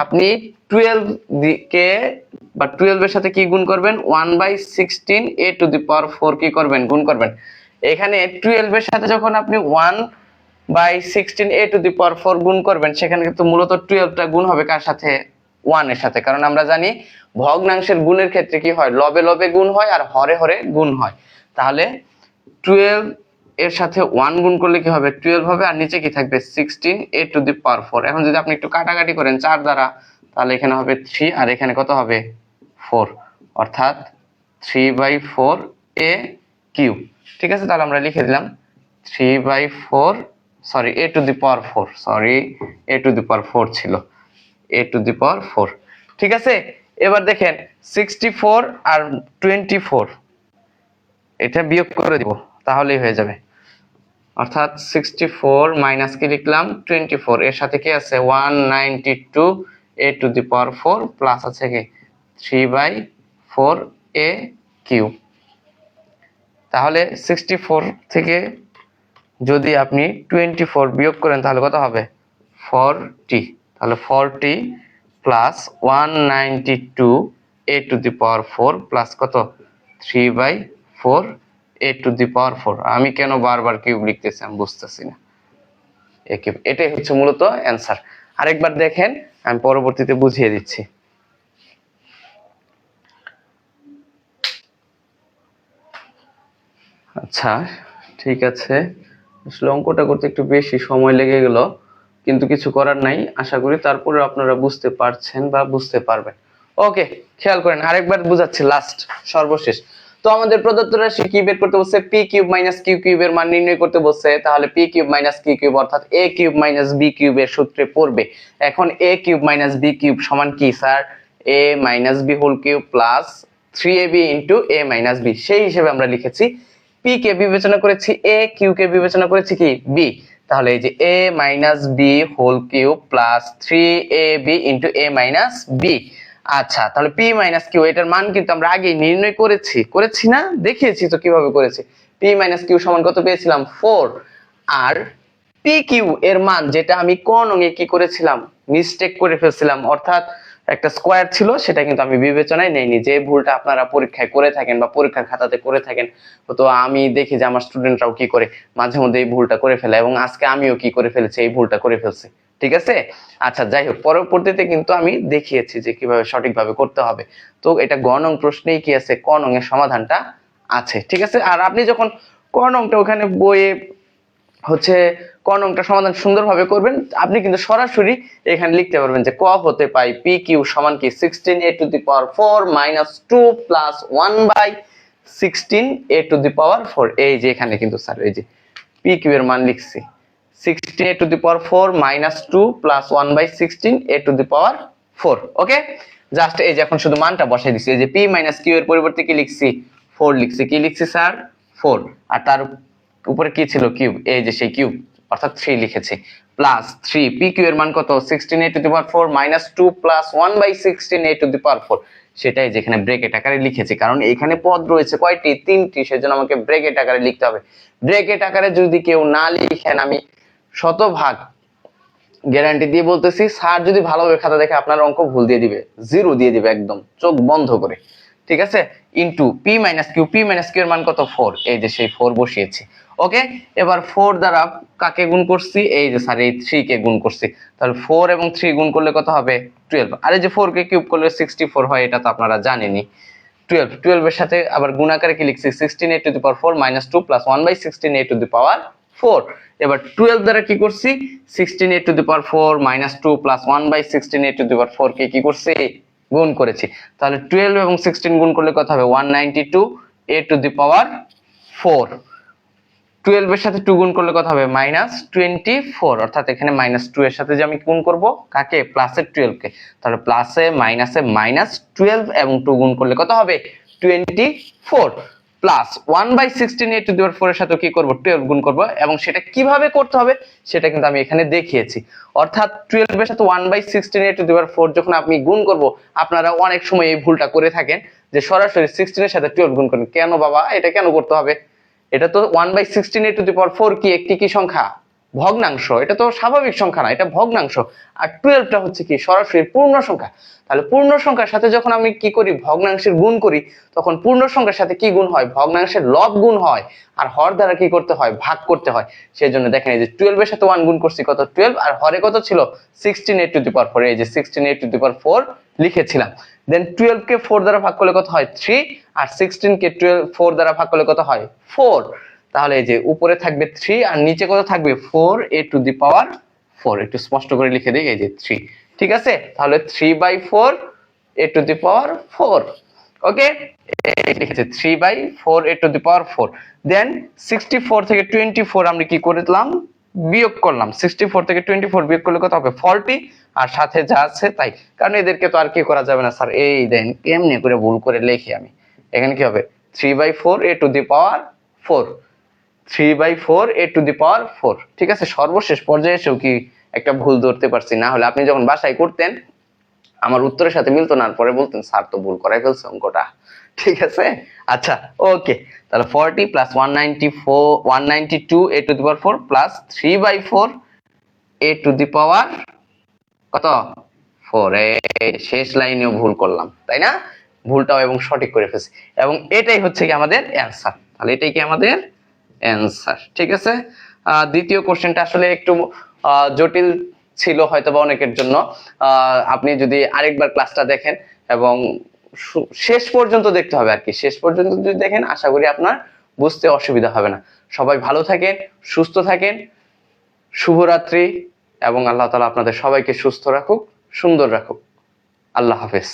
আপনি 12 কে বা 12 এর সাথে কি গুণ করবেন 1/16 a টু দি পাওয়ার 4 কি করবেন গুণ করবেন। এখানে 12 এর সাথে যখন আপনি 1/16 a টু দি পাওয়ার 4 গুণ করবেন, সেখানে কিন্তু মূলত 12টা গুণ হবে কার সাথে 1 এর সাথে। কারণ আমরা জানি ভগ্নাংশের গুণের ক্ষেত্রে কি হয়, লবে লবে গুণ হয় আর হরে হরে গুণ হয়। তাহলে 12 এর সাথে 1 গুণ করলে কি হবে 12 হবে, আর নিচে কি থাকবে 16 a টু দি পাওয়ার 4। এখন যদি আপনি একটু কাটাকাটি করেন 4 দ্বারা, তাহলে এখানে হবে 3 আর এখানে কত হবে 4, অর্থাৎ 3/4 a কিউব। ঠিক আছে, তাহলে আমরা লিখে দিলাম 3/4, sorry a to the power 4, sorry a to the power 4 ছিল, a টু দি পাওয়ার 4। ঠিক আছে, এবার দেখেন 64 আর 24 এটা বিয়োগ করে দিব, তাহলেই হয়ে যাবে। অর্থাৎ 64 মাইনাস কি লিখলাম 24, এর সাথে কি আছে 192 a to the power 4 plus আছে কি 3/4 a কিউব। তাহলে 64 থেকে যদি আপনি 24 বিয়োগ করেন তাহলে কত হবে 40, তাহলে 40 plus 192 a to the power 4 plus কত 3/4 a টু দি পাওয়ার 4। আমি কেন বারবার কিউব লিখতেছি আমি বুঝতেছি না। এ কিউব, এটাই হচ্ছে মূলত অ্যান্সার। আরেকবার দেখেন, আমি পরবর্তীতে বুঝিয়ে দিচ্ছি। আচ্ছা ঠিক আছে, আসলে অঙ্কটা করতে একটু বেশি সময় লেগে গেল, কিন্তু কিছু করার নাই। আশা করি তারপরে আপনারা বুঝতে পারছেন বা বুঝতে পারবেন। ওকে, খেয়াল করেন আরেকবার বুঝাচ্ছি, লাস্ট সর্বশেষ। তো আমাদের প্রদত্ত রাশি কি বের করতে বলছে, পি কিউব মাইনাস কিউ কিউবের মান নির্ণয় করতে বলছে। তাহলে P cube minus Q cube অর্থাৎ এ কিউব মাইনাস বি কিউবের সূত্রে পড়বে। এখন A cube minus B cube সমান কি sir, a minus B whole cube plus 3ab into a minus B, সেই হিসেবে আমরা লিখেছি। p কে বিবেচনা করেছি a, q কে বিবেচনা করেছি কি b, তাহলে এই যে a minus B whole cube plus 3ab into a minus B. আচ্ছা, তাহলে p মাইনাস কিউ এটার মান কিন্তু আমরা আগেই নির্ণয় করেছি না, দেখিয়েছি তো কিভাবে করেছি। p মাইনাস কিউ সমান কত পেয়েছিলাম 4, আর পি কিউ এর মান যেটা আমি ক নঙে কি করেছিলাম, মিস্টেক করে ফেলছিলাম, অর্থাৎ একটা স্কোয়ার ছিল সেটা কিন্তু আমি বিবেচনায় নেইনি। যে ভুলটা আপনারা পরীক্ষায় করে থাকেন বা পরীক্ষার খাতাতে করে থাকেন, তো আমি দেখি যে আমার স্টুডেন্টরাও কি করে মাঝে মধ্যে এই ভুলটা করে ফেলে, এবং আজকে আমিও কি করে ফেলেছি, এই ভুলটা করে ফেলছি। ঠিক আছে, আচ্ছা যাই হোক, পরবর্তীতে কিন্তু আমি দেখিয়েছি যে কিভাবে সঠিকভাবে করতে হবে। তো এটা গ নং প্রশ্নেই কি আছে, ক নং এর সমাধানটা আছে। ঠিক আছে, আর আপনি যখন ক নংটা ওখানে বইয়ে হচ্ছে ক নংটা সমাধান সুন্দরভাবে করবেন, আপনি কিন্তু সরাসরি এখানে লিখতে পারবেন যে ক হতে পাই পি কিউ সমান কি 16a to the power 4 minus 2 plus 1/16a to the power 4। এই যে এখানে কিন্তু স্যার এই যে পি কিউ এর মান লিখছি 16a to the power 4 minus 2 plus 1/16a to the power 4। Okay, just এই যে এখন শুধু মানটা বসাই দিছি। এই যে পি মাইনাস কিউ এর পরিবর্তে কি লিখছি 4 লিখছি। কি লিখছি স্যার 4, আর তার উপরে কি ছিল কিউব, এই যে সেই কিউব অর্থাৎ 3 লিখেছি, প্লাস 3 পি কিউ এর মান কত 16a to the power 4 minus 2 plus 1/16a to the power 4, সেটাই যেখানে ব্র্যাকেট আকারে লিখেছি, কারণ এখানে পদ রয়েছে কয়টি 3টি, সেজন্য আমাকে ব্র্যাকেট আকারে লিখতে হবে। ব্র্যাকেট আকারে যদি কেউ না লিখেন, আমি শতভাগ গ্যারান্টি দিয়ে বলতেছি, স্যার যদি ভালোভাবে খাতা দেখে আপনার অঙ্ক ভুল দিয়ে দিবে, জিরো দিয়ে দিবে একদম চোখ বন্ধ করে। ঠিক আছে, into P minus Q, P minus Q এর মান কত 4, এই যে সেই 4 বসিয়েছি। ওকে, এবার 4 দ্বারা কাকে গুণ করছি, এই যে স্যার এই 3 কে গুণ করছি, তাহলে 4 এবং 3 গুণ করলে কত হবে 12, আর এই যে 4 কে কিউব করলে 64 হয়, এটা তো আপনারা জানেনই। 12 এর সাথে আবার গুণ আকারে কি লিখছি 16a to the power 4 minus 2 plus 1/16a to the power 4। এবার 12 দ্বারা কি করছি 16a to the power 4 minus 2 plus 1/16a to the power 4 কে কি করছি গুণ করেছি। তাহলে 12 এবং 16 গুণ করলে কত হবে 192a টু দি পাওয়ার 4। 12 এর সাথে 2 গুণ করলে কত হবে -24, অর্থাৎ এখানে -2 এর সাথে যে আমি গুণ করব কাকে প্লাসের 12 কে, তাহলে প্লাসে মাইনাসে -12 এবং 2 গুণ করলে কত হবে 24, plus 1/16a to the power 4 এর সাথে কি করব 12 গুণ করব, এবং সেটা কিভাবে করতে হবে সেটা কিন্তু আমি এখানে দেখিয়েছি। অর্থাৎ 12 এর সাথে 1/16a টু দি পাওয়ার 4 যখন আপনি গুণ করব, আপনারা অনেক সময় এই ভুলটা করে থাকেন যে সরাসরি 16 এর সাথে 12 গুণ করেন। কেন বাবা, এটা কেন করতে হবে? এটা তো 1/16a টু দি পাওয়ার 4 কি একটি কি সংখ্যা, ভগ্নাংশ, এটা তো স্বাভাবিক সংখ্যা না, এটা ভগ্নাংশ। আর 12টা হচ্ছে কি সরাসরি পূর্ণ সংখ্যা। তাহলে পূর্ণ সংখ্যার সাথে যখন আমি কি করি ভগ্নাংশের গুণ করি, তখন পূর্ণ সংখ্যার সাথে কি গুণ হয় ভগ্নাংশের লব গুণ হয়, আর হর দ্বারা কি করতে হয় ভাগ করতে হয়। সেজন্য দেখেন এই যে 12 এর সাথে 1 গুণ করছি কত 12, আর হরে কত ছিল 16a টু দি পাওয়ার 4, এই যে 16a টু দি পাওয়ার 4 লিখেছিলাম। দেন 12 কে 4 দ্বারা ভাগ করলে কত হয় 3, আর 16 কে 4 দ্বারা ভাগ করলে কত হয় 4। তাহলে এই যে উপরে থাকবে 3 আর নিচে কত থাকবে 4a টু দি পাওয়ার 4, একটু স্পষ্ট করে লিখে দিই এই যে 3। ঠিক আছে, তাহলে 3/4a টু দি পাওয়ার 4। ওকে, লিখেছে 3/4a টু দি পাওয়ার 4। দেন 64 থেকে 24 আমরা কি করলাম বিয়োগ করলাম, 64 থেকে 24 বিয়োগ করলে কত হবে 40, আর সাথে যা আছে তাই, কারণ এদেরকে তো আর কি করা যাবে না স্যার। এই দেন কেমনে করে ভুল করে লিখি আমি, এখানে কি হবে 3/4a to the power 4, 3/4a to the power 4। ঠিক আছে, সর্বশেষ পর্যায়ে এসেও কি একটা ভুল ধরতে পারছি, না হলে আপনি যখন বাসায় করতেন আমার উত্তরের সাথে মিলতো না, পরে বলতেন স্যার তো ভুল করাই ফেলছে অঙ্কটা। ঠিক আছে, আচ্ছা ওকে, তাহলে 40 plus 192a to the power 4 plus 3/4a to the power কত 4। শেষ লাইনেও ভুল করলাম তাই না, ভুলটাও এবং সঠিক করে ফেলছি, এবং এটাই হচ্ছে কি আমাদের অ্যান্সার। তাহলে এটাই কি আমাদের অ্যান্সার। ঠিক আছে, দ্বিতীয় কোশ্চেনটা আসলে একটু জটিল ছিল হয়তো বা অনেকের জন্য। আপনি যদি আরেকবার ক্লাসটা দেখেন এবং শেষ পর্যন্ত দেখতে হবে আর কি, শেষ পর্যন্ত যদি দেখেন আশা করি আপনার বুঝতে অসুবিধা হবে না। সবাই ভালো থাকেন, সুস্থ থাকেন, শুভরাত্রি, এবং আল্লাহ তাআলা আপনাদের সবাইকে সুস্থ রাখুক, সুন্দর রাখুক। আল্লাহ হাফেজ।